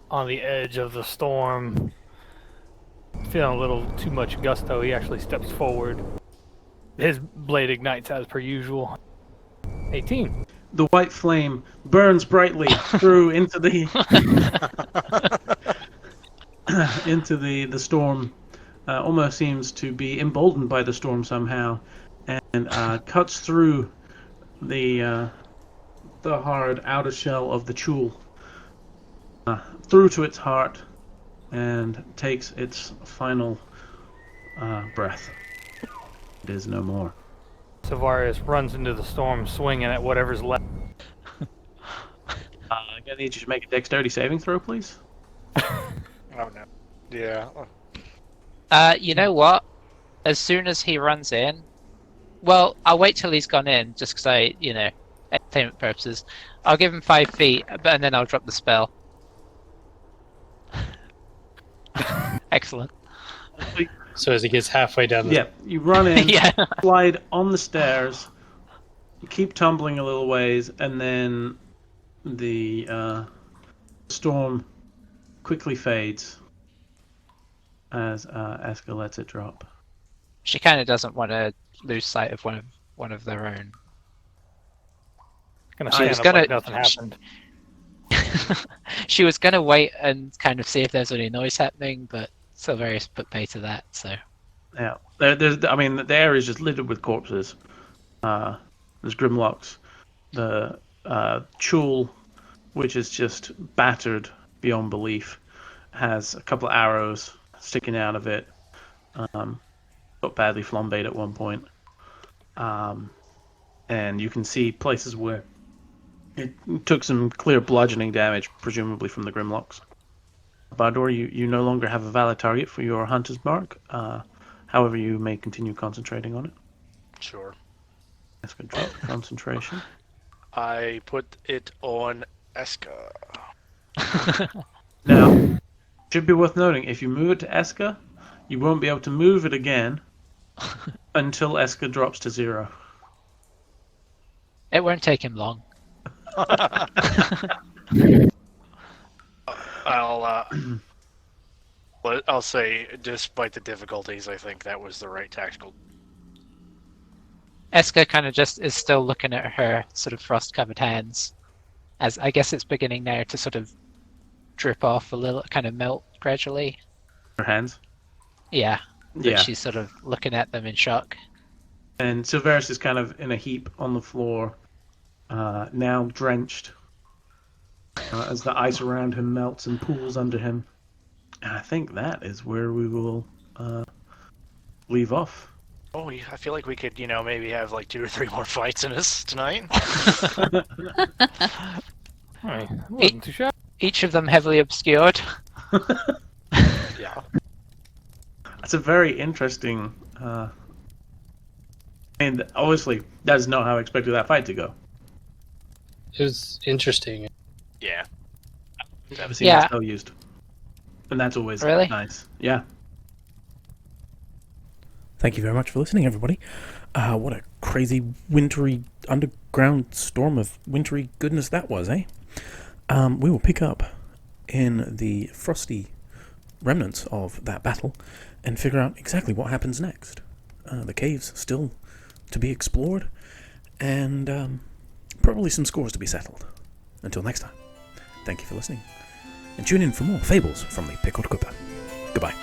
on the edge of the storm, feeling a little too much gusto, he actually steps forward. His blade ignites as per usual. 18. The white flame burns brightly through into the into the storm. Almost seems to be emboldened by the storm somehow, and cuts through the hard outer shell of the chul, through to its heart, and takes its final breath. It is no more. Savarius runs into the storm, swinging at whatever's left. I'm gonna need you to make a dexterity saving throw, please. Oh no. Yeah. You know what? As soon as he runs in, well, I'll wait till he's gone in, just because entertainment purposes. I'll give him 5 feet, and then I'll drop the spell. Excellent. So as he gets halfway down the... Yeah, you run in, Yeah. slide on the stairs, you keep tumbling a little ways, and then the storm quickly fades as Eska lets it drop. She kind of doesn't want to lose sight of one of their own. Gonna She stand was up gonna- like nothing happened. She was going to wait and kind of see if there's any noise happening, but Silverius put pay to that, so... Yeah, the air is just littered with corpses. There's Grimlocks. The Chul, which is just battered beyond belief, has a couple of arrows sticking out of it. Got badly flambéed at one point. And you can see places where it took some clear bludgeoning damage, presumably from the Grimlocks. Bardor, you no longer have a valid target for your hunter's mark. However, you may continue concentrating on it. Sure. That's good drop concentration. I put it on Eska. Now, should be worth noting, if you move it to Eska, you won't be able to move it again until Eska drops to 0. It won't take him long. I'll say, despite the difficulties, I think that was the right tactical. Eska kind of just is still looking at her sort of frost-covered hands, as I guess it's beginning now to sort of drip off a little, kind of melt gradually. her hands. Yeah. But Yeah. she's sort of looking at them in shock. And Silveris is kind of in a heap on the floor, now drenched, as the ice around him melts and pools under him. And I think that is where we will leave off. Oh, I feel like we could, maybe have like 2 or 3 more fights in us tonight. Right. Wasn't too shabby. Each of them heavily obscured. Yeah. That's a very interesting. And obviously, that is not how I expected that fight to go. It was interesting. Yeah. I've never seen Yeah. that spell used, and that's always Really? nice. Yeah. Thank you very much for listening, everybody. What a crazy, wintry, underground storm of wintry goodness that was, eh? We will pick up in the frosty remnants of that battle and figure out exactly what happens next. The cave's still to be explored, and probably some scores to be settled. Until next time, thank you for listening, and tune in for more fables from the Pickled Quipper. Goodbye.